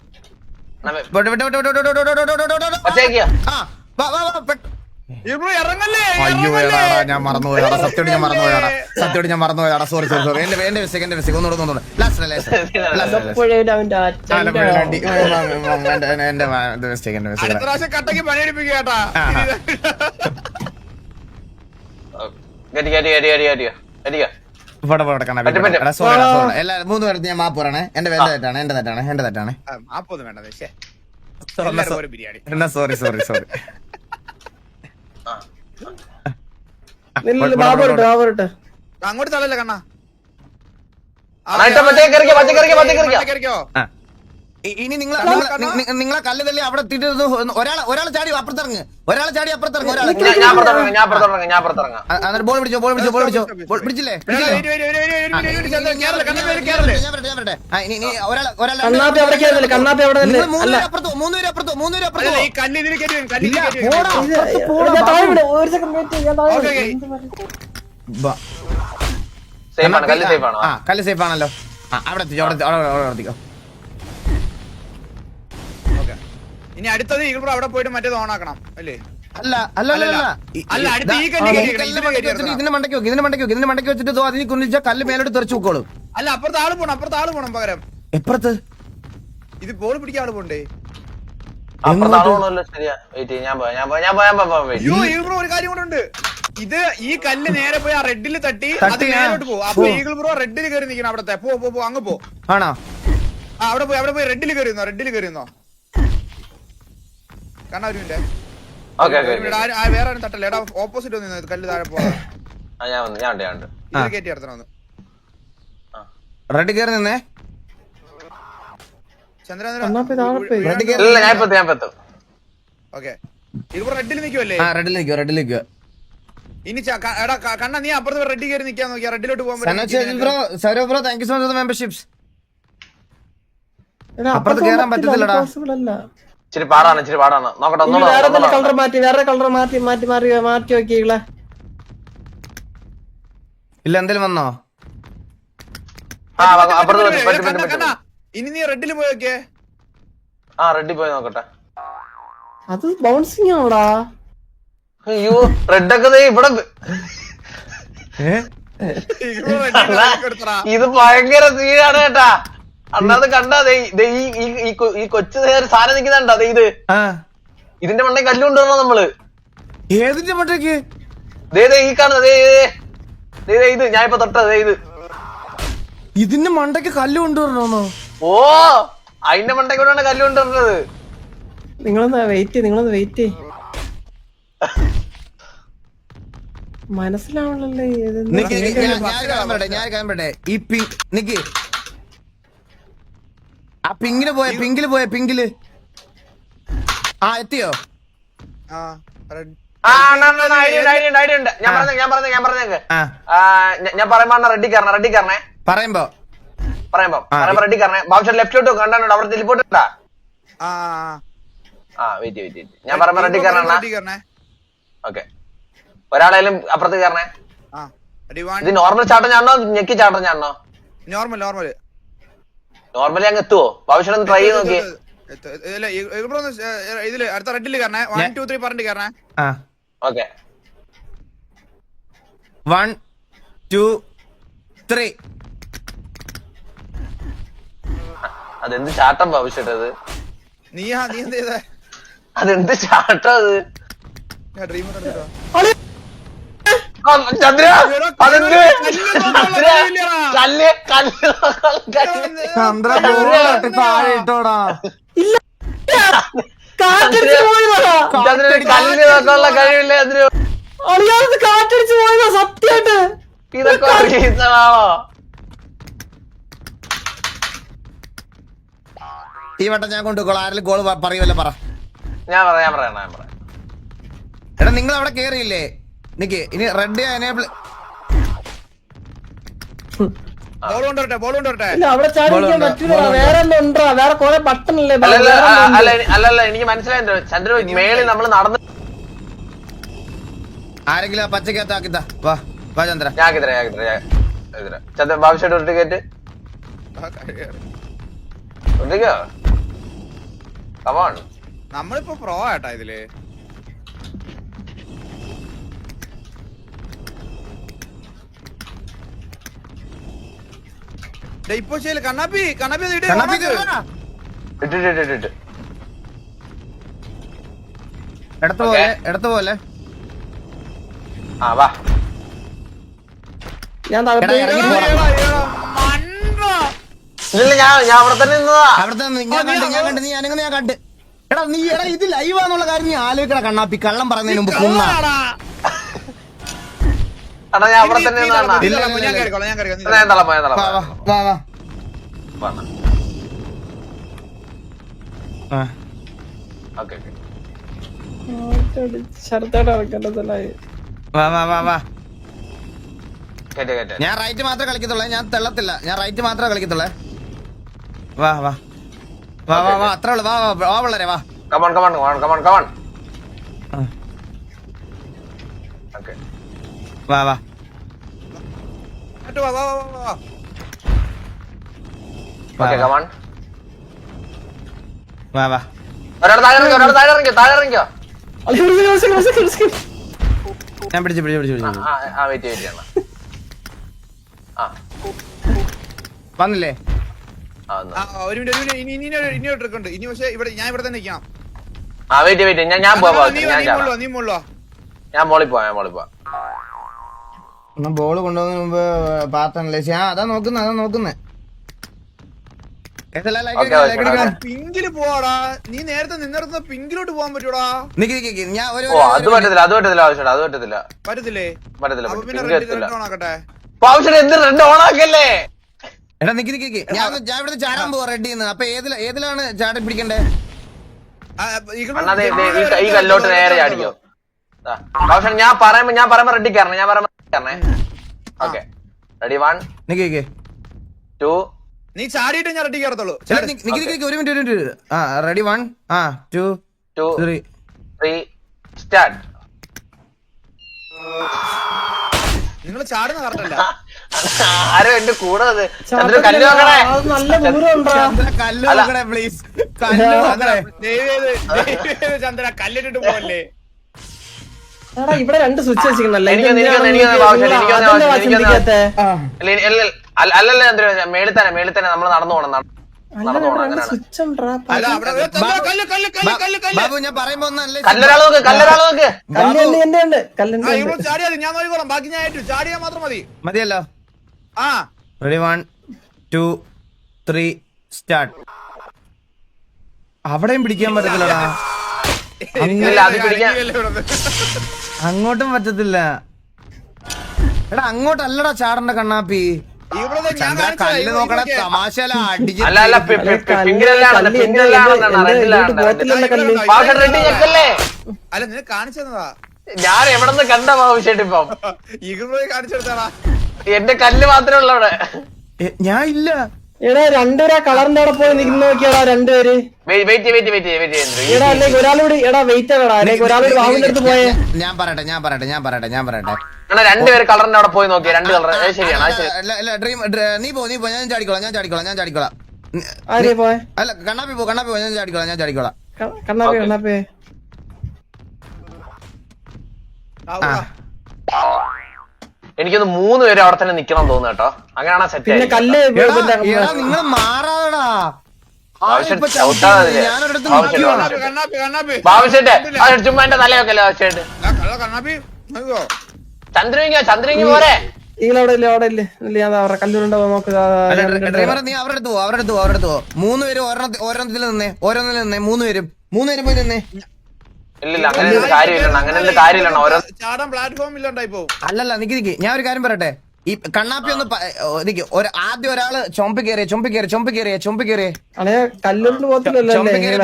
വിട്ട്, വിട്ട്, വിട്ട്, വിട്ട്, വിട്ട്, വിട്ട്, വിട്ട്, വിട്ട്, വിട്ട്, വിട്ട്. ഒറ്റയ്ക്കാ ആ, വാ, വാ, വാ, പെട്ട്. ഈഗിൾ ബ്രോ ഇറങ്ങല്ലേ, അയ്യോ ഇറങ്ങല്ലേ. എടാ ഞാൻ മറന്നുപോയടാ, സത്യമായിട്ട് ഞാൻ മറന്നുപോയടാ, സത്യമായിട്ട് ഞാൻ മറന്നുപോയടാ, സോറി സോറി സോറി. എന്റെ മിസ്റ്റേക്ക് ഒന്നുകൂടെ ലാസ്റ്റ് എപ്പോഴും അവന്റെ അച്ഛൻ്റെ എന്റെ മിസ്റ്റേക്ക് അടുത്ത പ്രാവശ്യം കട്ടക്ക് പണിയെടുപ്പിക്കുക കേട്ടാ. എല്ലാരും 3 പേർക്ക് ഞാൻ മാപ്പ് പറയണേ. എന്റെ തെറ്റാണ്. മാപ്പൊന്നും വേണ്ട പക്ഷേ എല്ലാവരും ഒരു ബിരിയാണി. എന്നാ സോറി ബാബുരട്ടെ അങ്ങോട്ട് തള്ളല്ലേ കണ്ണാ. പച്ചക്കറിക്കോ ഇനി നിങ്ങളെ കല്ല് തല്ലി അവിടെ എത്തിയിട്ട് ഒരാൾ ചാടി അപ്പുറത്തിറങ്ങ്, ഞാൻ പുറത്തിറങ്ങാം. ബോൾ പിടിച്ചില്ലേ? കണ്ണാപ്പി അവിടെ കേറില്ല, കണ്ണാപ്പി അവിടെ തന്നെ. അല്ല മൂന്നുപേരും അപ്പുറത്തോ ഈ കല്ല് ഇതിൽ കയറ്റി വരും, കല്ല് ഇതിൽ കയറ്റി വരും. ഞാൻ താഴെ വിടാം, ഒരു സെക്കൻഡ് വെയിറ്റ് ചെയ്യാൻ താഴെ ഓക്കേ, കല്ല് സേഫ് ആണല്ലോ. അവിടെ എത്തിക്കോ. ഇനി അടുത്തത് ഈഗിൾ ബ്രോ അവിടെ പോയിട്ട് മറ്റേത് ഓൺ ആക്കണം അല്ലേ? അല്ല അടുത്ത ഈ കല്ല് കയറ്റി ഇതിന്റെ മണ്ടയ്ക്ക് വെച്ചിട്ട് അതിന് കുന്നിച്ച കല്ല് മേലോട്ട് തെറിച്ചു വെക്കോളും. അല്ല അപ്പുറത്ത് ആള് പോണം പകരം. എപ്പുറത്ത് ഇത് ബോൾ പിടിക്കാൻ ആള് പോണ്ടേ? അയ്യോ ഈഗിൾ ബ്രോ ഒരു കാര്യം കൂടെ ഉണ്ട്. ഇത് ഈ കല്ല് നേരെ പോയി ആ റെഡിൽ തട്ടി അത് മേലോട്ട് പോകും. അപ്പൊ ഈഗിൾ ബ്രോ റെഡിൽ കയറി നിൽക്കണം. അവിടത്തെ പോ അങ്ങ് പോ. ആണോ? അവിടെ പോയി റെഡിൽ കയറിയുന്നോ കാണാ ഒരു മിനിറ്റ്. വേറെ ആരും തട്ടല്ലേ എടാ, ഓപ്പോസിറ്റ് വന്നു കല്ല് താഴെ പോവാ. കയറ്റി എടുത്തണം റെഡി കയറി നിന്നേ. ഓക്കെ ഈഗിൾ ബ്രോ റെഡിൽ നിൽക്കുവല്ലേ? റെഡിൽ നിൽക്കുക. ഇനി എടാ കണ്ണ നീ അപ്പുറത്ത് റെഡി കയറി നിൽക്കാൻ നോക്കിയാ റെഡിലോട്ട് പോകാൻ Saurav bro thank you so much memberships. അപ്പുറത്ത് കയറാൻ പറ്റത്തില്ലടാ. ഇച്ചിരി പാടാണ് നോക്കട്ടെ. വേറെ കളർ മാറ്റി നോക്കിയാ ഇല്ല എന്തേലും വന്നോ? ഇനി നീ റെഡിൽ പോയി നോക്കിയേ. റെഡി പോയി നോക്കട്ടെ. അത് ബൗൺസിങ് ആണോടാ? അയ്യോ റെഡൊക്കെ ഇവിടെ ഇത് ഭയങ്കര സീനാണ് കേട്ടാ. അണ്ണാത് കണ്ടാ ഈ കൊച്ചു സാധനം നിക്കുന്നുണ്ടോ? അതെ ഇത് ഇതിന്റെ മണ്ടേ കല്ലുകൊണ്ടുവരണോ നമ്മള്? ഏതിന്റെ മണ്ടയ്ക്ക്? ഈ കാണുന്നത് ഇത് ഞാൻ ഇപ്പൊ തൊട്ടത് ഇത്. ഇതിന്റെ മണ്ടയ്ക്ക് കല്ല് കൊണ്ടുവരണോന്നോ? ഓ അതിന്റെ മണ്ടയ്ക്കൂടെയാണ് കല്ല് കൊണ്ടുവരുന്നത്. നിങ്ങളൊന്ന് വെയിറ്റ് മനസ്സിലാവണല്ലേ? ഞാൻ പറയട്ടെ ഈ ആ പിങ്കില് പോയ എത്തിയോ? ഞാൻ പറയുമ്പോ റെഡി കയറണേ. പറയുമ്പോ റെഡി കയറണേ. ബാബുഷ ലെഫ്റ്റിലോട്ട് കണ്ടോ? അവിടെ ടെലിപ്പോർട്ട് ഉണ്ടാ? വെയിറ്റ് ഞാൻ പറയുമ്പോ റെഡി കയറണേ. ഓക്കെ ഒരാളേലും അപ്പുറത്ത് കയറണേ. ഇത് നോർമൽ ചാട്ടം ഞാണോ ഞെക്കി ചാട്ടം ഞാണോ? നോർമലി അങ്ങ് എത്തുവോ? ഭവിഷ്യം ട്രൈ ചെയ്ത് നോക്കി. ഇതില് അടുത്ത റെഡിൽ കയറണേ. 1 2 3 പറഞ്ഞിട്ട് കയറണേ. ഓക്കെ 1 2 3. അതെന്ത് ചാട്ടം ഭവിഷ്യട്ടത്? നീ എന്ത് ചെയ്തേ? അതെന്ത് ചാട്ടം അത്? ഡ്രീം ചന്ദ്ര അതെന്ത് കല്ല് താഴെ ഇട്ടോടാ. ചന്ദ്രന് കല്ല് നോക്കാനുള്ള കഴിവില്ലേ അതിന്? കാറ്റടിച്ച് പോയതാ സത്യായിട്ട്. ഇതൊക്കെ റീസണാണോ? ഈ വട്ടം ഞാൻ കൊണ്ടുപോകോളാം. ആരെങ്കിലും ഗോൾ പറയുമല്ലോ പറ. ഞാൻ പറയാം. എടാ നിങ്ങൾ അവിടെ കേറിയില്ലേ? നിക്ക് ഇനി റെഡ് എനേബിൾ. ബോൾ കൊണ്ടുവരട്ടെ. അവിടെ ചാടിക്കാൻ പറ്റില്ല. വേറെ വേറെ കൊറേ ബട്ടൺ അല്ലേ? അല്ലല്ല എനിക്ക് മനസ്സിലായി. ചന്ദ്ര മേളിൽ നമ്മൾ നടന്ന് ആരെങ്കിലും ആ പച്ചക്കകത്താക്കിത്താ. വാ ചന്ദ്ര. ഞാൻ ചന്ദ്ര ഭാവിഷ്യായിട്ട് ഒരു ടിക്കറ്റ്. ശ്രദ്ധിക്കോ കമോൺ. നമ്മളിപ്പോ പ്രോ ആട്ടാ ഇതില്. ഇപ്പൊ ശരി കണ്ണാപ്പി കണ്ണാപ്പി ഇട്ട് എടുത്ത പോലെ ആ വാ. ഞാൻ താഴത്തെ ഇല്ല ഞാൻ അവിടെ തന്നെ നിന്നതാ. അവിടുത്തെ ഞാൻ കണ്ട് നീ അനങ്ങുന്ന ഞാൻ കണ്ട്. എടാ നീ എടാ ഇത് ലൈവാന്നുള്ള കാര്യം നീ ആലോചിക്കണ കണ്ണാപ്പി, കള്ളം പറയുന്നതിന് മുമ്പ് കുന്ന. എടാ ഞാൻ അവിടെ തന്നെ നിന്നതാ. ഞാൻ കേറിക്കോളാം ഞാൻ കേറിക്കോളാം. ഞാൻ തളപ്പാ ഞാൻ തളപ്പാ. വാ വാ ആ ഓക്കെ ശരത്തോടെ ഇറക്കേണ്ടതല്ലായി. വാ വാ വാ വാ. കേട്ടെ കേട്ടെ. ഞാൻ റൈറ്റ് മാത്രമേ കളിക്കത്തുള്ളേ, ഞാൻ തെള്ളത്തില്ല, ഞാൻ റൈറ്റ് മാത്രമേ കളിക്കത്തുള്ളേ. വാ വാ വാ വാ വാ അത്രേ ഉള്ളു. വാ വാ വാ പിള്ളേരെ വാ. Come on come on come on come on come on. Okay വാ വാ വാ വാ വാ വാ. Okay come on. വാ വാ. ഒരാൾ താഴെ ഇറങ്ങിയോ, ഒരാൾ താഴെ ഇറങ്ങിയോ, താഴെ ഇറങ്ങിയോ. ഞാൻ പിടിച്ചു പിടിച്ചു പിടിച്ചു പിടിച്ചു. ആ വെയിറ്റ് വെയിറ്റ് ചെയ്യണം. ആ വന്നില്ലേ? ആ ഒന്ന്. ഒരു മിനിറ്റ് ഇനി ഒരു ട്രിക്ക് ഉണ്ട്. ഇനി പക്ഷേ ഇവിടെ ഞാൻ ഇവിടെ തന്നെ നിൽക്കണം. ആ വെയിറ്റ് വെയിറ്റ് ഞാൻ പോവാ. നീ ഞാൻ മുള്ളോ നീ മുള്ളോ. ഞാൻ മോളിൽ പോവാ, ഞാൻ മോളിൽ പോവാ. ബോള് കൊണ്ടുപോകുന്നതിന് മുമ്പ് പാത്തല്ലേ? ഞാൻ അതാ നോക്കുന്നേ. പിങ്കില് പോവാടാ. നീ നേരത്തെ നിന്നിടത്തുന്ന പിങ്കിലോട്ട് പോകാൻ പറ്റൂടാ. ഞാൻ ഒരു ഓ അത് പറ്റത്തില്ല, അത് പറ്റത്തില്ല, ആവശ്യം അത് പറ്റത്തില്ല, പറ്റത്തില്ലേ? പറ്റത്തില്ല. അപ്പൊ പിന്നെ പിങ്ക് എത്തില്ല. റെഡ് ഓണാക്കട്ടെ. ആവശ്യം എന്ത് റെഡ് ഓണാക്കല്ലേ? എടാ നിക്ക് ഞാൻ ഇവിടുത്തെ ചാടാൻ പോവാ റെഡിന്ന്. അപ്പൊ ഏതിലാണ് ചാടി പിടിക്കണ്ടേ? അണ്ണാ ഈ കല്ലോട്ട് നേരെ ചാടിക്കോ. ആവശ്യം ഞാൻ പറയുമ്പോ റെഡി കയറണേ, ഞാൻ പറയുമ്പോ കയറണേ. ഓക്കെ റെഡി 1 നിക്ക് 2. നീ ചാടിയിട്ട് ഞാൻ റെഡി കയറത്തുള്ളൂ. ഒരു മിനിറ്റ്. ആ റെഡി 1 2 3 സ്റ്റാർട്ട്. നിങ്ങൾ ചാടുന്ന കറക്റ്റല്ല. ആരോ എന്റെ കൂടെ കല്ല് നോക്കണേ. നല്ല ദൂരം ഉണ്ടാ. കല്ല് നോക്കണേ പ്ലീസ്. ചന്ദ്ര കല്ലിട്ടിട്ട് പോവല്ലേ. എടാ ഇവിടെ 2 സ്വിച്ച് വെച്ചിട്ടുണ്ടല്ലേ. അല്ലല്ല ചന്ദ്ര മേളിൽ തന്നെ നമ്മൾ നടന്നു പോകണം. അങ്ങനെയാണ്. സ്വിച്ച് ഉണ്ടാ. അല്ല അവിടെ ബാബു ഞാൻ പറയുമ്പോ ഒന്നല്ലേ. കല്ലൊരാൾ നോക്ക്. കല്ലുണ്ട് കല്ലുണ്ട്. ഇവിടെ ചാടിയാ മതി. ഞാൻ നോക്കിക്കോളാം. ബാക്കി ഞാൻ ഏറ്റു. ചാടിയാ മാത്രം മതി. മതിയല്ലോ. ആ റെഡി 1 2 3 സ്റ്റാർട്ട്. അവിടെയും പിടിക്കാൻ പറ്റത്തില്ലടാ. ഇല്ല, അത് പിടിക്കാൻ അങ്ങോട്ടും പറ്റത്തില്ല. എടാ അങ്ങോട്ടല്ലടാ ചാടണ്ട കണ്ണാപ്പി. ഇവിടെ ഞാൻ കല്ല് നോക്കണ തമാശല അടിച്ച്. അല്ല റെഡി ഞെക്കല്ലേ. അല്ല നിന്നെ കാണിച്ചതാ. ഞാൻ എവിടെ നിന്ന് കണ്ട ആവശ്യമായിട്ട് ഇപ്പം ഇവിടെ കാണിച്ചെടുത്താടാ. എന്റെ കല്ല് മാത്രമേ ഉള്ളൂ അവിടെ. ഞാൻ ഇല്ല. എടാ രണ്ടുപേരാ കളറിന്റെ അവിടെ പോയി നിൽക്കുന്ന നോക്കിയാടാ രണ്ടുപേര്. വെയിറ്റ് എടാ അല്ലെങ്കിൽ ഒരാളൂടി എടാ വെയിറ്റ് ആടാ. അല്ലെങ്കിൽ ഒരാളൂടി ബാബുവിന്റെ അടുത്ത് പോയേ. ഞാൻ പറയട്ടെ. അങ്ങനെ രണ്ടുപേര് കളറിന്റെ അവിടെ പോയി നോക്കിയ 2 കളർ. ശരിയാണ്. ഡ്രീം നീ പോ ഞാൻ ചാടിക്കോളാം. ആരെ പോയെ? അല്ല കണ്ണാപ്പി പോ ഞാൻ ചാടിക്കോളാം. കണ്ണാപ്പി എനിക്കൊന്ന് 3 പേര് അവിടെ തന്നെ നിക്കണം തോന്നുന്നു കേട്ടോ. അങ്ങനെയാണോ സെറ്റ്? പിന്നെ കല്ല് നിങ്ങൾ മാറാടാ. ചുമ്മാ എന്റെ തലയൊക്കെ ആവശ്യമായിട്ട്. ചന്ദ്രനിങ്ങ പോരെ. അവിടെ ഇല്ല ഞാൻ കല്ലൂരുണ്ടോ നോക്ക്. നീ അവരുടെ അടുത്ത് പോ. 3 പേര് ഓരോന്നത്തിൽ നിന്നേ 3 പേരും പോയി നിന്നേ. ഇല്ല അങ്ങനെ കാര്യമില്ല. ഓരോ ചാടാൻ പ്ലാറ്റ്ഫോം ഇല്ലാണ്ടായിപ്പോ. അല്ലല്ല നിക്ക് ഞാൻ ഒരു കാര്യം പറയട്ടെ. ഈ കണ്ണാപ്പി ഒന്ന് ആദ്യം ഒരാള് ചൊമ്പി കയറിയ കല്ലൂരിന് പോകത്തില്ലല്ലോ.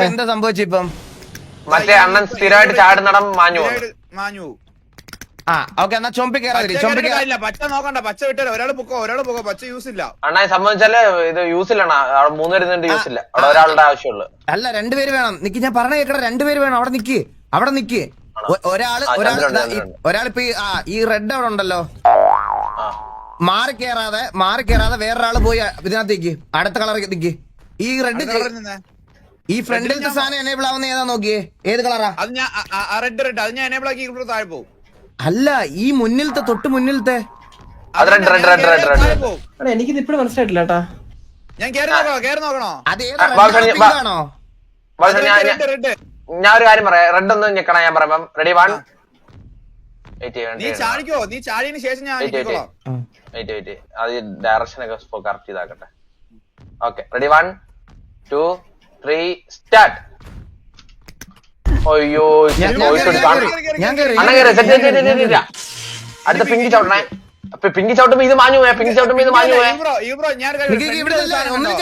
എന്താ സംഭവിച്ചിപ്പം? മറ്റേ അണ്ണൻ സ്ഥിരമായിട്ട് ചാടുന്നടം മാഞ്ഞു. ആ ഓക്കെ എന്നാ ചൊമ്പി കയറാതിരി. പച്ച നോക്കണ്ട. പച്ച വിട്ടാലോ. ഒരാൾ പൊക്കോ. പച്ച യൂസ് ഇല്ല. അണ്ണനെ സംബന്ധിച്ചാല് ഇത് യൂസ് ഇല്ല. അവിടെ 3 പേര് യൂസ് ഇല്ല. അവിടെ ഒരാളുടെ ആവശ്യമുള്ളൂ. അല്ല 2 പേര് വേണം. നിക്ക് ഞാൻ പറഞ്ഞ കേക്കട. 2 പേര് വേണം. അവിടെ നിക്ക്. ഒരാളിപ്പോ ഈ റെഡ് അവിടെ ഉണ്ടല്ലോ. മാറി കയറാതെ വേറൊരാള് പോയി ഇതിനകത്തേക്ക് അടുത്ത കളർ നിക്ക്. ഈ റെഡ് ഈ ഫ്രണ്ടിലത്തെ സാധനം എനേബിൾ ആവുന്ന ഏതാ നോക്കിയേ, ഏത് കളറാ? അത് ഞാൻ റെഡ് അത് ഞാൻ എനേബിൾ ആക്കി ഇവിടെ താഴെ പോകും. അല്ല, ഈ മുന്നിലത്തെ തൊട്ട് മുന്നിലത്തെ എനിക്കിത് ഇപ്പഴും മനസ്സിലായിട്ടില്ല കേട്ടാ. ഞാൻ കേറി നോക്കണോ? അത് ആണോ? ഞാൻ ഒരു കാര്യം പറയാം, റെഡ് ഒന്ന് ഞെക്കണം. ഞാൻ പറയാം റെഡി 1 നീ ചാടിക്കോ, നീ ചാടിയതിനു ശേഷം ഞാൻ വെയിറ്റ് അത് ഡയറക്ഷൻ ഒക്കെ കറക്റ്റ് ചെയ്താക്കട്ടെ. Okay ready 1 2 3 start. അയ്യോ അടുത്ത പിങ്കി ചവിട്ടണേ. പിങ്കി ചവിട്ടുമ്പോ ഇത് മാഞ്ഞു പോയാ, പിങ്കി ചവിട്ടുമ്പോ ഇത് മാഞ്ഞു പോയാ. ഒന്നിൽ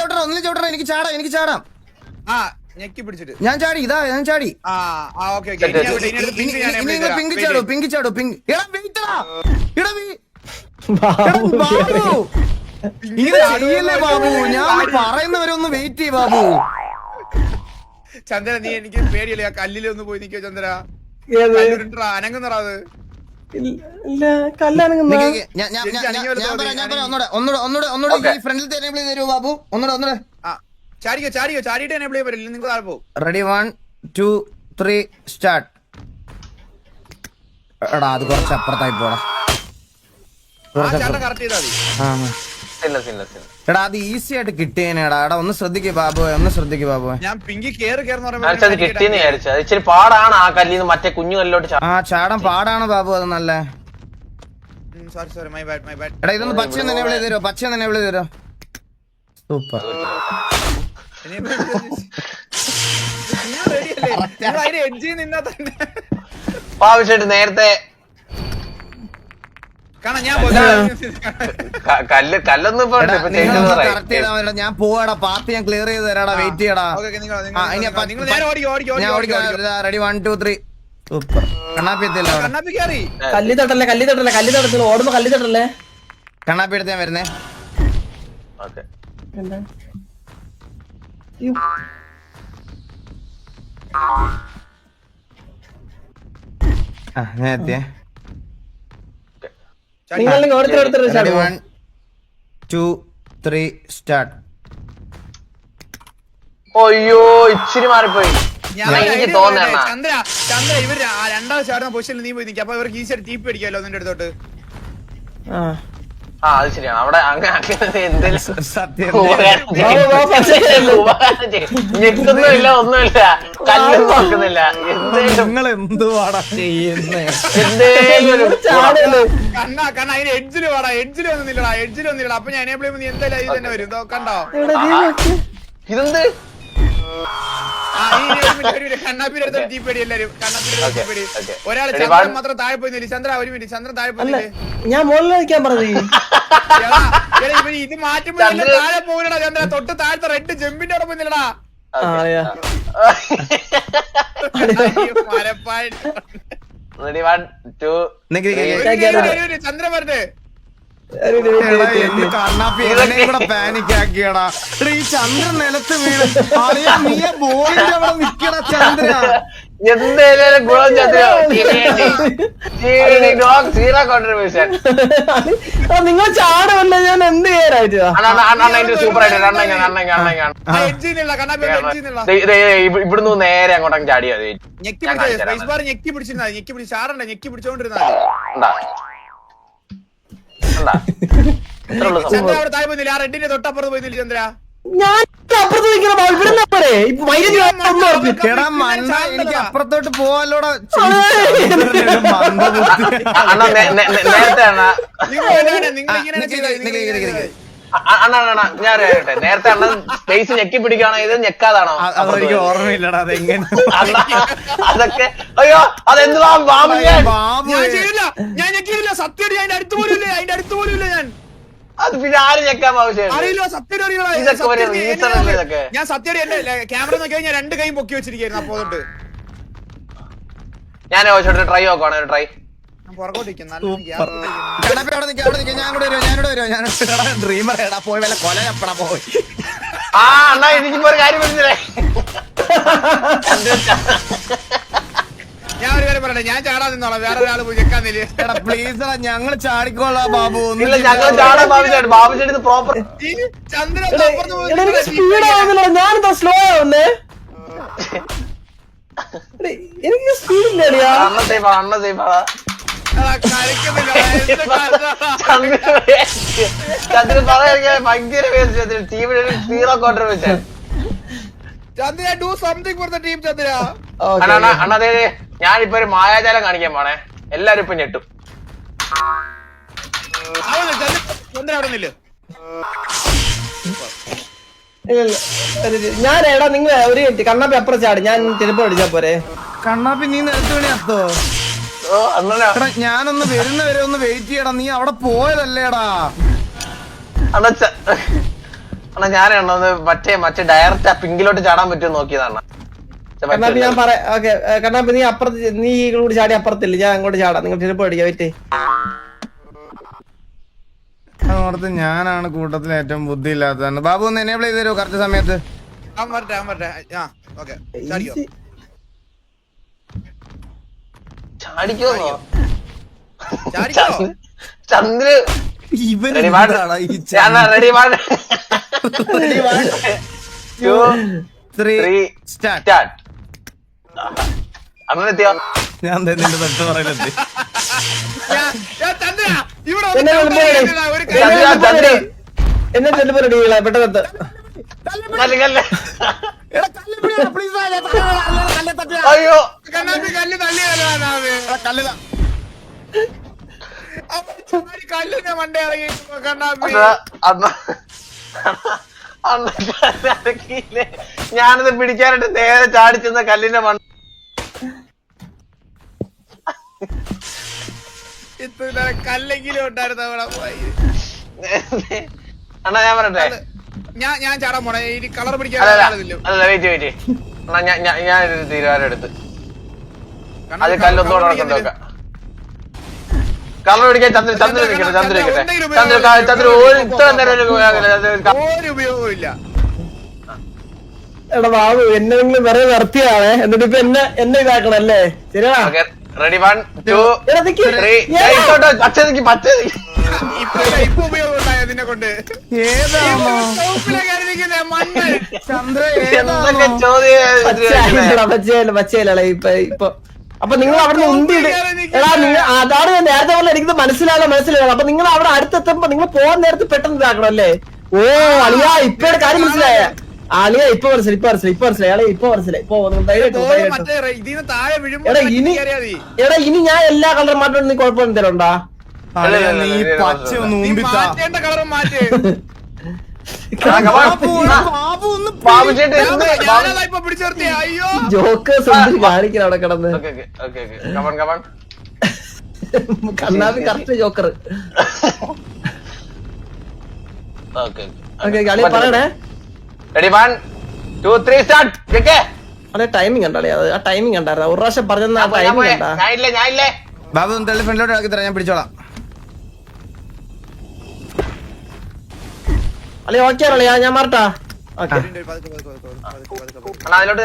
ചോട്ടറ, എനിക്ക് ചാടാം. ഞെക്കി പിടിച്ചിട്ട് ഞാൻ ചാടി, ഇതാ ഞാൻ ചാടി. പിങ്കി ചാടൂ. ബാബു, ഞാൻ പറയുന്നവരൊന്ന് വെയിറ്റ് ചെയ്യ ബാബു. ചന്ദ്ര, നീ എനിക്ക് പേടിയല്ലേ, ആ കല്ലിലൊന്ന് പോയി നിക്കോ ചന്ദ്ര. അനങ്ങുന്നറാത് ചാടിയിട്ട് എനേബിൾ ചെയ്യാൻ പറ്റില്ല. നിങ്ങൾ താഴെ പോകും. Ready 1 2 3 start. എടാ അത് കുറച്ച് അപ്പുറത്തായി പോടാ. കറക്റ്റ് ചെയ്താൽ മതി. എടാ അത് ഈസി ആയിട്ട് കിട്ടിയേനെടാ. എടാ ഒന്ന് ശ്രദ്ധിക്കേ ബാബു, ഞാൻ പിങ്കി കേറി കിട്ടിയെന്ന് വിചാരിച്ചത്. ഇച്ചിരി പാടാണ് ആ കല്ലിന്ന് മറ്റേ കുഞ്ഞു കല്ലോട്ട്. ചാടാൻ പാടാണ് ബാബു, അത് നല്ല. Sorry my bad. എടാ ഇതൊന്ന് പച്ച എനേബിൾ ചെയ്ത് തരോ. സൂപ്പർ. ആവശ്യമായിട്ട് നേരത്തെ കല്ലൊന്നും ഞാൻ പോവാടാ, പാത്ത് ഞാൻ ക്ലിയർ ചെയ്ത് തരാടാ. വെയിറ്റ് ചെയ്യടാ. Ready 1 2 3 super. കണ്ണാപ്പി എത്തിയല്ലോ. കല്ലി തട്ടല്ലേ ഓടുമ്പോ കല്ലി തട്ടല്ലേ. കണ്ണാപ്പി എടുത്ത് ഞാൻ വരുന്നേ. ഞാൻ എത്തിയേ. 1 2 3 സ്റ്റാർട്ട്. അയ്യോ ഇച്ചിരി മാറിപ്പോയി. എനിക്ക് തോന്നണ ചന്ദ്ര ഇവര് രണ്ടാമത് ചാടുന്ന പൊസിഷനിൽ നീ പോയി നിൽക്കുക. അപ്പൊ ഇവർക്ക് ഈസിയായിട്ട് ടീപ്പ് അടിക്കാമല്ലോ നിന്റെ അടുത്തോട്ട്. അത് ശരിയാണ്. അവിടെ ഞെക്കൊന്നുമില്ല, ഒന്നുമില്ല, കല്ലും നോക്കുന്നില്ല. നിങ്ങൾ എന്തുവാടാ ചെയ്യുന്നേ? കണ്ണ അതിന് എഡ്ജില് വാടാ. എഡ്ജിലൊന്നുമില്ലടാ. അപ്പൊ ഞാൻ എനേബിൾ ചെയ്യുമ്പോൾ നീ എന്തായാലും ഇത് തന്നെ വരും. കണ്ടോ ഇതെന്ത്? കണ്ണാപ്പിയുടെ അടുത്ത് ടീപ്പടി എല്ലാരും. കണ്ണാപ്പിയുടെ ഒരാള് ചന്ദ്രൻ മാത്രം താഴെ പോയി നില്ല. ചന്ദ്ര ഒരു മിനിറ്റ്, ചന്ദ്രൻ താഴെ പോയി. ഞാൻ മുകളിൽ നിൽക്കാൻ പറഞ്ഞു. ഇത് മാറ്റുമ്പോ താഴെ പോകില്ലടാ ചന്ദ്ര. തൊട്ട് താഴത്തെ റെഡ് ജമ്പിന്റെ അവിടെ പോയില്ലടാ. ചന്ദ്ര പറഞ്ഞേ പാനിക് ആക്കിയടാ. ഈ ചന്ദ്രൻ നിലത്ത് വീണ് നീ ബോളിന്റെ അവിടെ നിക്കടാ ചന്ദ്ര. എന്തേലും ഗുണം സീറോ കോൺട്രിബ്യൂഷൻ. നിങ്ങൾ ചാടുമല്ല, ഞാൻ എന്ത് ചെയ്യാനായിട്ട് സൂപ്പർ ആയിട്ട് ഇവിടുന്ന് നേരെ അങ്ങോട്ടങ്ങ് ചാടിയാ ഞെക്കി പിടിച്ചോണ്ടിരുന്നാ റെഡിന്റെ തൊട്ടപ്പുറത്ത് പോയി ചന്ദ്ര. ഞാൻ അപ്പുറത്ത് എനിക്ക് അപ്പുറത്തോട്ട് പോവാലോടാ. നേരത്തെ ഞാൻ നേരത്തെ അണ്ണൻ സ്പേസ് ഞെക്കി പിടിക്കുകയാണോ ഇത് ഞെക്കാതാണോ? അതെനിക്ക് ഓർമ്മയില്ലടാ. അതെങ്ങനെ അതൊക്കെ അയ്യോ അതെന്തുവാ ബാബു? ഞാൻ ഞെക്കിയില്ല സത്യം. അതിന്റെ അടുത്ത് പോലും ഇല്ല ഞാൻ. അത് പിന്നെ ആര് ഞെക്കാൻ ആവശ്യം? അറിയില്ല സത്യം. ഞാൻ സത്യം എന്റെ ക്യാമറ നോക്കിയാൽ ഞാൻ 2 കൈയും പൊക്കി വെച്ചിരിക്കുന്നു. അപ്പോ ഞാൻ ട്രൈ നോക്കുവാണ്. ട്രൈ ആ അണ്ണാ എനിക്കിപ്പോ ഒരു കാര്യം മനസ്സിലായി. ഞാൻ ഒരു കാര്യം പറയട്ടെ, ഞാൻ ചാടാൻ നിന്നോളാം, വേറെ ഒരാൾ പോയി ചെക്കാൻ നില്ല. എടാ പ്ലീസ് ഞങ്ങൾ ചാടിക്കോളാം ബാബു. ഇല്ല ഞങ്ങൾ ചാടാൻ ബാബുചേട്ടൻ ഇത് പ്രോപ്പർ ചന്ദ്രൻ എനിക്ക് സ്പീഡ് ആവുന്നില്ല, ഞാനെന്താ സ്ലോ ആവുന്നേ? എനിക്ക് സ്പീഡ് ഇല്ല. അണ്ണ സേഫാ ചന്ദ്രൻ പറയാ ഭയങ്കര ടീമിന് 0 contribution. Chandra do something for the team Chandra. അണ്ണാ ഞാനിപ്പോ ഒരു മായാജാലം കാണിക്കാൻ പോണേ, എല്ലാരും ഇപ്പൊ ഞെട്ടും. ചന്ദ്ര അവിടെ നില്ല. ഞാൻ എടാ നിങ്ങൾ ഒരു മിനിറ്റ് കണ്ണാപ്പി അപ്പുറം ചാടി, ഞാൻ ചെരുപ്പ് അടിച്ചാ പോരെ? കണ്ണാപ്പി നീ നേരത്തെ വേണി അത്തോ? എടാ ഞാനൊന്ന് വരുന്നവരെ ഒന്ന് വെയിറ്റ് ചെയ്യടാ, നീ അവിടെ പോയതല്ലേടാ. അണ്ണാ ഞാനാണ് മറ്റേ ഡയറക്റ്റ് ആ പിങ്കിലോട്ട് ചാടാൻ പറ്റുമോ നോക്കിയതാണ്. കണ്ണാപ്പി ഞാൻ പറയാം. ഓക്കെ കണ്ണാപ്പി നീ അപ്പുറത്ത്, നീ കൂടി ചാടി അപ്പുറത്തില്ല, ഞാൻ അങ്ങോട്ട് ചാടാം. നിങ്ങൾ ചെരുപ്പ് അടിക്കാം, വെയിറ്റ്. അതോടത്ത് ഞാനാണ് കൂട്ടത്തിൽ ഏറ്റവും ബുദ്ധി ഇല്ലാത്തതാണ്. ബാബു ഒന്ന് എനേബിൾ ചെയ്ത് തരുമോ കറക്റ്റ് സമയത്ത്? ചാടിക്കോന്നോ ചന്ദ്ര റെഡി 1 2 3 സ്റ്റാർട്ട്. അങ്ങനെത്തിയോ? ഞാൻ നിന്റെ തൊട്ട് പറയുന്നത് എന്നെ ചെല്ലുമ്പോ റെഡി പെട്ടെന്ന്. അയ്യോ കല്ലിന്റെ മണ്ട ഇറങ്ങി കണ്ണാപ്പി. ഞാനത് പിടിക്കാനായിട്ട് നേരെ ചാടിച്ചെന്ന കല്ലിന്റെ മണ്ട. കല്ലെങ്കിലും ഉണ്ടായിരുന്നു അവിടെ പോയി. അണ്ണാ ഞാൻ പറയട്ടെ, ഞാൻ ചാടാൻ പോണേ, ഈ കളർ പിടിക്കാൻ. അല്ല വെയിറ്റ് അണ്ണാ ഞാനൊരു തീരുമാനം എടുത്ത് അത് കല്ലൊന്നുകൂടെ നടക്കണ്ട വെക്കാം. കളർ പിടിക്കാൻ ചന്ദ്ര ഒരു ഇത്ര നേരം ഒരു ഉപയോഗവും ഇല്ല. എടാ ബാബു എന്നെ നിങ്ങൾ വെറുതെ നിർത്തിയാണ്, എന്നിട്ട് ഇപ്പൊ എന്നെ ഇതാക്കണം അല്ലേ? ശരിയാ? റെഡി 1 2 3 പച്ച ഇപ്പൊ ഉപയോഗം ഉണ്ടായോ നിന്നെ കൊണ്ട്? പച്ചയല്ലേ ഇപ്പൊ? അപ്പൊ നിങ്ങൾ അവിടെ ഉന്തിയിട്ട് എടാ നിങ്ങൾ അതാണ് ഞാൻ നേരത്തെ പോലെ എനിക്ക് മനസ്സിലാകാം. അപ്പൊ നിങ്ങൾ അവിടെ അടുത്തെത്തുമ്പോ നിങ്ങൾ പോകാൻ നേരത്ത് പെട്ടെന്ന് ഇതാക്കണം അല്ലേ? ഓ അളിയാ ഇപ്പയുടെ കാര്യം മനസ്സിലായ? അളിയാ ഇപ്പൊ മനസ്സിലായി അളിയ ഇപ്പൊ മനസ്സിലായി. എടാ ഇനി ഞാൻ എല്ലാ കളറും മാറ്റം നീ കുഴപ്പം എന്തെങ്കിലും ഉണ്ടാ? നീ പച്ച ഒന്ന് കളർ മാറ്റി. അയ്യോ ജോക്കേഴ്സ് കാണിക്കണം അവിടെ കിടന്ന്. കണ്ണാപ്പി കറക്റ്റ് ജോക്കർ. കളി പറയണേ. Ready 1 2 3 start. അതെ ടൈമിംഗ് കണ്ടാ? ആ ടൈമിംഗ് കണ്ടായിരുന്നു ഒരു പ്രാവശ്യം പറഞ്ഞ ടൈമിംഗ് കണ്ടാ? ഞാനില്ലേ ബാബു ഒന്ന് ഫ്രണ്ടിലോട്ട് ആക്കി തരാം, ഞാൻ പിടിച്ചോളാം. അല്ലെ ഓക്കെ അളിയാ ഞാൻ മാറട്ടാ? അതിലോട്ട്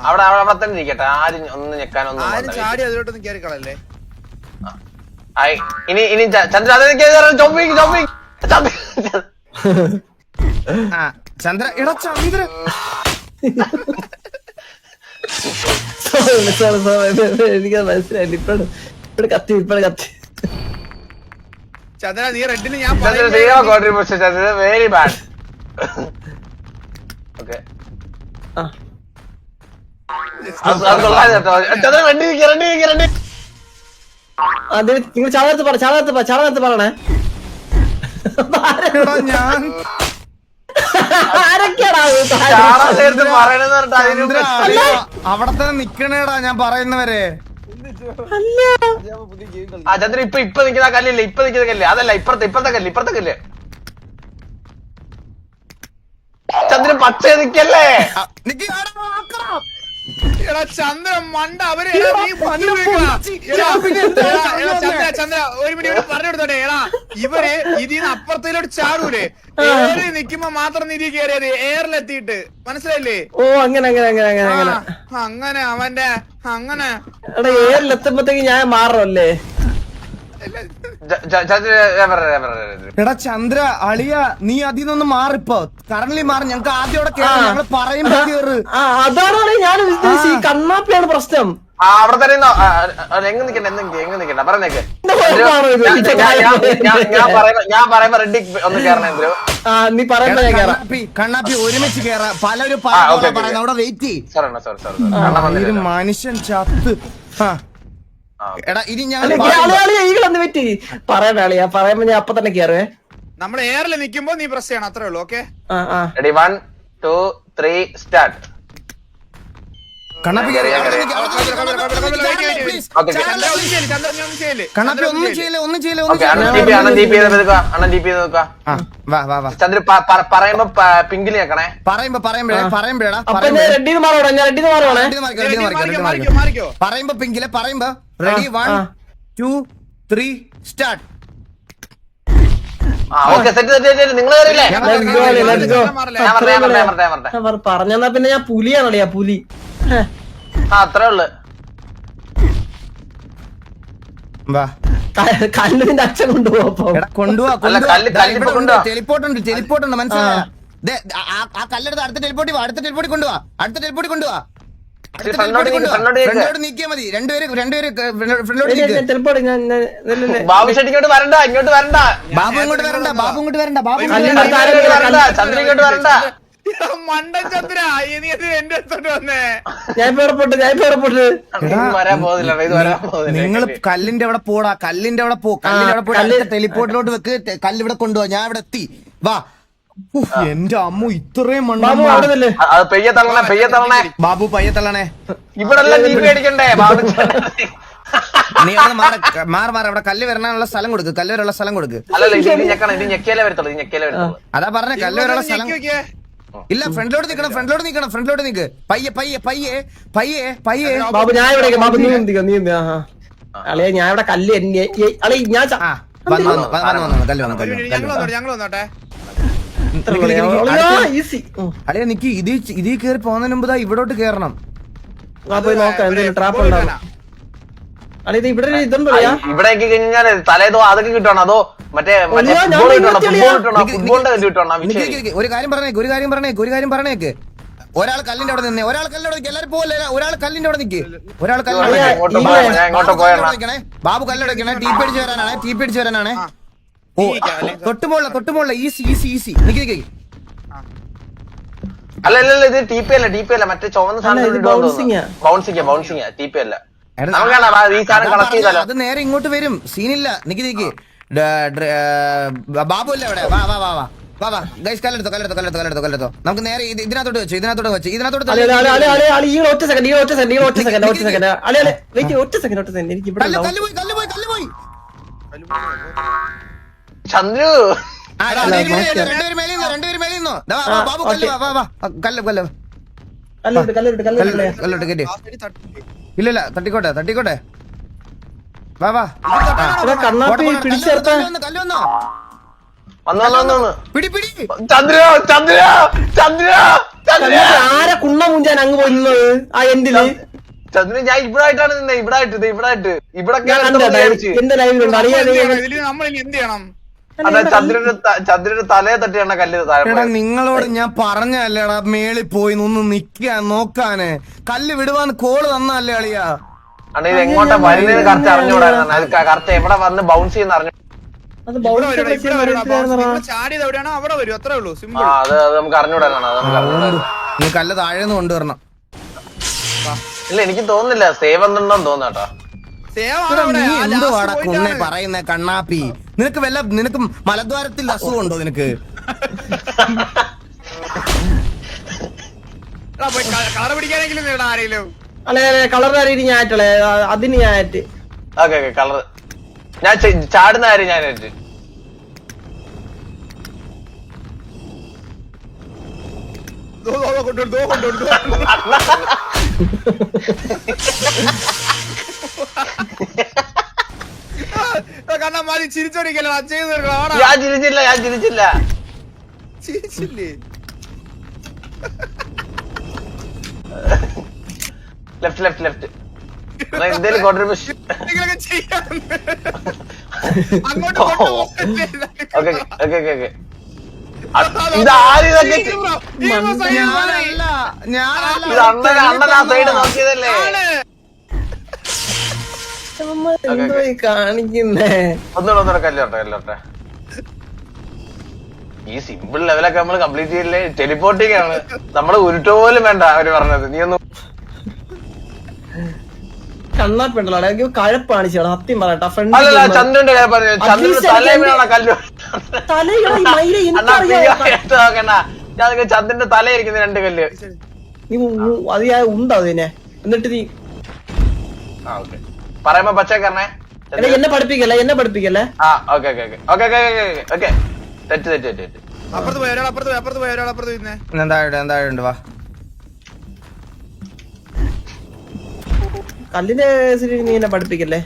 അവിടെ തന്നെ ഇരിക്കട്ടെ, ആരും ഒന്ന് ഞെക്കാനൊന്നും. ചാടി അതിലോട്ടൊന്നും കയറി കളല്ലേ. ഇനി ചന്ദ്ര ചന്ദ്ര എടാ ചന്ദ്ര എനിക്കത് മനസ്സിലായില്ല. ഇപ്പഴ് കത്തി ചന്ദ്ര നീ റെഡിന് ഞാൻ contribution Chandra very bad. Okay നിങ്ങൾ ചാളത്ത് പറയണേ. ഞാൻ അവിടെ തന്നെ നിക്കണേടാ ഞാൻ പറയുന്നവരെ. ചന്ദ്ര ഇപ്പൊ നിക്കുന്ന കല്ലില്ലേ, ഇപ്പൊ നിക്കുന്ന കല്ല് അതല്ല, ഇപ്പുറത്തെ കല്ല്. ചന്ദ്രൻ പച്ച നിക്കല്ലേ. എടാ ചന്ദ്ര മണ്ട അവര് എടാ, നീ ബുദ്ധി ഉപയോഗിക്കടാ. ചന്ദ്ര ഒരു മിനിറ്റ് പറഞ്ഞു കൊടുത്തോട്ടെ. എടാ ഇവര് ഇതിന്ന് അപ്പുറത്തേലോട്ട് ചാടൂലേ, എയറിൽ നിക്കുമ്പോ മാത്രം നിധി കയറിയത് എയറിലെത്തിയിട്ട്, മനസ്സിലായില്ലേ? ഓ അങ്ങനെ അങ്ങനെ അങ്ങനെ അങ്ങനെ അങ്ങനെ അങ്ങനെ അവന്റെ അങ്ങനെ എടാ ഏറിലെത്തുമ്പത്തേക്ക് ഞാൻ മാറല്ലേ? എടാ ചന്ദ്ര അളിയ നീ അതിന്നൊന്ന് മാറിപ്പോ, കറന്റ് മാറി. ഞങ്ങക്ക് ആദ്യം അവിടെ കേറാം, ഞങ്ങള് പറയുമ്പോ കേറ്. അതാണ് ഞാൻ ഉദ്ദേശിച്ചത്. ഈ കണ്ണാപ്പിയാണ് പ്രശ്നം. അവിടെ തന്നെ എങ്ങ് നിക്കണ്ട പറഞ്ഞേക്ക്. ഞാൻ പറയുമ്പോ റെഡി ഒന്ന് കേറണേ. നീ പറയുമ്പോ ഞാൻ കേറാം. കണ്ണാപ്പി ഒരുമിച്ച് കേറാ. പലരും പറയുന്നത് അവിടെ വെയിറ്റ് ചെയ്യും. സോറി മനുഷ്യൻ ചത്ത്. എടാ ഇനി ഞാൻ ഈകളൊന്ന് വെയിറ്റ് പറയാൻ വേളിയാ, പറയുമ്പോ ഞാൻ അപ്പൊ തന്നെ കേറുവേ. നമ്മൾ എയറിൽ നിക്കുമ്പോ നീ പ്രസ് ചെയ്യണം, അത്രേ ഉള്ളൂ. Okay ready 1 2 3 start. കണ്ണാപ്പി കണ്ണാപ്പി ഒന്നും ചെയ്യില്ല, ഒന്നും ചെയ്യില്ല. ചന്ദ്ര പറയുമ്പോ പിങ്കില് ഞെക്കണേ. പറയുമ്പോഴാ റെഡിന്ന് മാറോടാ, ഞാൻ റെഡിന്ന് മാറുവാണേ. പറയുമ്പോ പിങ്കിലെ പറയുമ്പോ റെഡി 1 2 3 സ്റ്റാർട്ട്. നിങ്ങൾ പറഞ്ഞാ പിന്നെ ഞാൻ പുലിയാണല്ലേ, പുലി. അത്രേ ഉള്ളു. കല്ലിന്റെ അച്ഛൻ കൊണ്ടുപോകും. ടെലിപ്പോർട്ട് ഉണ്ട് മനസ്സിലായ? ആ കല്ലെടുത്ത് അടുത്ത ടെലിപ്പോർട്ടി കൊണ്ടുപോവാ. ഫ്രണ്ടോട് നീക്കിയാ മതി. രണ്ടുപേര് ബാബു ഷെട്ടിങ്ങോട്ട് വരണ്ട, ഇങ്ങോട്ട് വരണ്ട. ബാബു ഇങ്ങോട്ട് വരണ്ട. ചന്ദ്ര ഇങ്ങോട്ട് വരണ്ട. മണ്ടൻ ചന്ദ്ര ഇനി അത് എന്റെ അടുത്തോട്ട് വന്നേ. ഞാൻ വരാൻ പോകുന്നില്ല, ഇത് വരാൻ പോകുന്നില്ല. നിങ്ങൾ കല്ലിന്റെ അവിടെ പോടാ, കല്ലിന്റെ അവിടെ പോയി ടെലിപ്പോർട്ടിലോട്ട് വെക്ക്. കല്ല് ഇവിടെ കൊണ്ടുപോവാ. ഞാൻ ഇവിടെ എത്തി. വാ. എന്റെ അമ്മ ഇത്രയും അത് പെയ്യ തള്ളണേ. ബാബു പയ്യെ തള്ളണേ. ഇവിടെ നീ പേടിക്കണ്ടേ ബാബു? നീ മാറി അവിടെ കല്ല് വരാനുള്ള സ്ഥലം കൊടുക്ക്. കല്ല് വരാനുള്ള സ്ഥലം കൊടുക്ക്. അല്ലല്ല ഇത് ഞെക്കണം, ഇത് ഞെക്കിയാലേ വരത്തുള്ളൂ. അതാ പറഞ്ഞ കല്ല് വരാനുള്ള സ്ഥലം ഇല്ല. ഫ്രണ്ടിലോട്ട് നിക്ക്. പയ്യെ. ബാബു ഞാൻ ഇവിടെ, ബാബു നീ അളിയ ഞാൻ ഇവിടെ കല്ല് അളി ഞാൻ ഞങ്ങൾ വന്നോട്ടെ. ഈസി നിക്ക്. ഇതിൽ കയറി പോകുന്നതിന് മുമ്പ് ഇവിടോട്ട് കേറണം. പോയി നോക്കാം എന്തെങ്കിലും ട്രാപ്പ് ഉണ്ടാവും. അളി ഇത് ഇവിടെ ഇതുണ്ടോ? ഇവിടേക്ക് കഴിഞ്ഞാൽ തലേതോ അതൊക്കെ കിട്ടണം, അതോ മറ്റേ ഫുട്ബോളിന്റെ കിട്ടണം. ഒരു കാര്യം പറഞ്ഞേക്ക്. ഒരാൾ കല്ലിന്റെ അവിടെ നിന്നേ. ഒരാൾ കല്ലിന്റെ അവിടെ എല്ലാരും പോലെ. ഒരാൾ കല്ലിന്റെ അവിടെ നിക്ക്. ഒരാൾ ബാബു കല്ലടക്കണേ. ടീ പേടിച്ച് വരാനാണ്. ഓ തൊട്ടുമുള്ള ഈസി നിക്ക്. അല്ല ഇത് ടി പി അല്ല മറ്റേ ചുവന്ന സാധനം. ബൗൺസിംഗ് ടി പി അല്ല. അത് നേരെ ഇങ്ങോട്ട് വരും. സീനില്ല. നിക്ക്. ബാബു അല്ലേ അവിടെ? വാ ഗൈസ്, കല്ലെടുത്തോ. നമുക്ക് നേരെ ഇതിനകത്തോട്ട് വെച്ചു. ചന്ദ്രു രണ്ടുപേരും മേലിന്നോ. ബാബു കല്ല് ഇല്ല തട്ടിക്കോട്ടെ. വാ കണ്ണാപ്പി പിടിച്ചേർത്താ പിടി. ആരെ കുണ്ണ മുഞ്ചാൻ അങ്ങ് പോയിരുന്നത് ആ എന്തില്? ചന്ദ്രൻ ഞാൻ ഇവിടായിട്ടാണ് നിന്നെ. ഇവിടെ എന്റെ ലൈവിലുണ്ട്. നമ്മൾ ഇനി എന്ത് ചെയ്യണം? ചന്ദ്രന്റെ തലയെ തട്ടിയാണ് കല്ല് താഴെ. നിങ്ങളോട് ഞാൻ പറഞ്ഞല്ലേടാ മേളിൽ പോയി ഒന്ന് നിക്കാൻ നോക്കാന്. കല്ല് വിടുവാന്ന് കോള് തന്നല്ലേ അളിയാ? അണ്ണ ഇത് എങ്ങോട്ടാ വരുന്നത് കറക്റ്റ് അറിഞ്ഞുകൂടായിരുന്നു. അത് കറക്റ്റ് എവിടെ വന്ന് ബൗൺസ് ചെയ്യുന്ന അറിഞ്ഞു. ചാടിയത് എവിടെയാണോ അവിടെ വരും, അത്രേ ഉള്ളൂ. സിമ്പിൾ. അത് നമുക്ക് അറിഞ്ഞുകൂടായിരുന്നു. നീ കല്ല് താഴേന്ന് കൊണ്ടുവരണം. ഇല്ല എനിക്ക് തോന്നുന്നില്ല. സേവ് എന്തുണ്ടോന്ന് തോന്നാട്ടോ. നീ എന്തുവാടാ കുണ്ണെ പറയുന്ന കണ്ണാപ്പി? നിനക്ക് മലദ്വാരത്തിൽ അസുഖമുണ്ടോ നിനക്ക്? കളർ പിടിക്കാനെങ്കിലും നേടാ ആരെങ്കിലും. അല്ലെ കളർ ആരെയും ഞാൻ ആയിട്ടേ അതിന് ഞാൻ ആയിട്ട്. ഓക്കെ കളർ ഞാൻ ചാടുന്ന കാര്യം ഞാൻ ആയിട്ട്. കണ്ണാ മതി ചിരിച്ചോടിക്കല്ലോ ചെയ്ത് തീർക്കണം ഞാൻ ചിരിച്ചില്ല ചിരിച്ചില്ലേ ലെഫ്റ്റ് എന്തേലും കോൺട്രിബ്യൂഷൻ നിങ്ങളൊക്കെ ചെയ്യാൻ അങ്ങോട്ട് ഓക്കെ ഇതാരിതൊക്കെ ഞാനല്ല ഇത് അണ്ണനാ സൈഡ് നോക്കിയതല്ലേ എന്തോ ഈ കാണിക്കുന്നേ? ഒന്നുകൂടെ കല്ലോട്ടെ ഈ സിമ്പിൾ ലെവലൊക്കെ നമ്മള് കംപ്ലീറ്റ് ചെയ്യില്ലേ? ടെലിപ്പോർട്ടിംഗ് ആണ്, നമ്മള് ഉരുട്ട് പോലും വേണ്ട അവര് പറഞ്ഞത്. നീ ഒന്ന് കണ്ണാപ്പിണ്ടല്ലോ എനിക്ക് കഴപ്പാണ് ചേട്ടാ, സത്യം പറയട്ടാ. ഫ്രണ്ട് അല്ലല്ല ചന്ദ്രന്റെ ചന്ദ്രന്റെ തലയിലാണ് കല്ല്. നോക്കണ്ട, ഞാൻ ചന്ദ്രന്റെ തലയിരിക്കുന്ന 2 കല്ല്. നീ അത് ഞാൻ ഉണ്ടോ അതിനെ? എന്നിട്ട് നീ ഓക്കെ പറയുമ്പോ പച്ചക്കറണേ. എന്നെ പഠിപ്പിക്കല്ലേ. ആ ഓക്കെ തെറ്റ്. അപ്പുറത്ത് പോയി ഒരാളപ്പുറത്ത് പിന്നെ എന്താ വാ കല്ലിന്റെ നീ എന്നെ പഠിപ്പിക്കല്ലേ.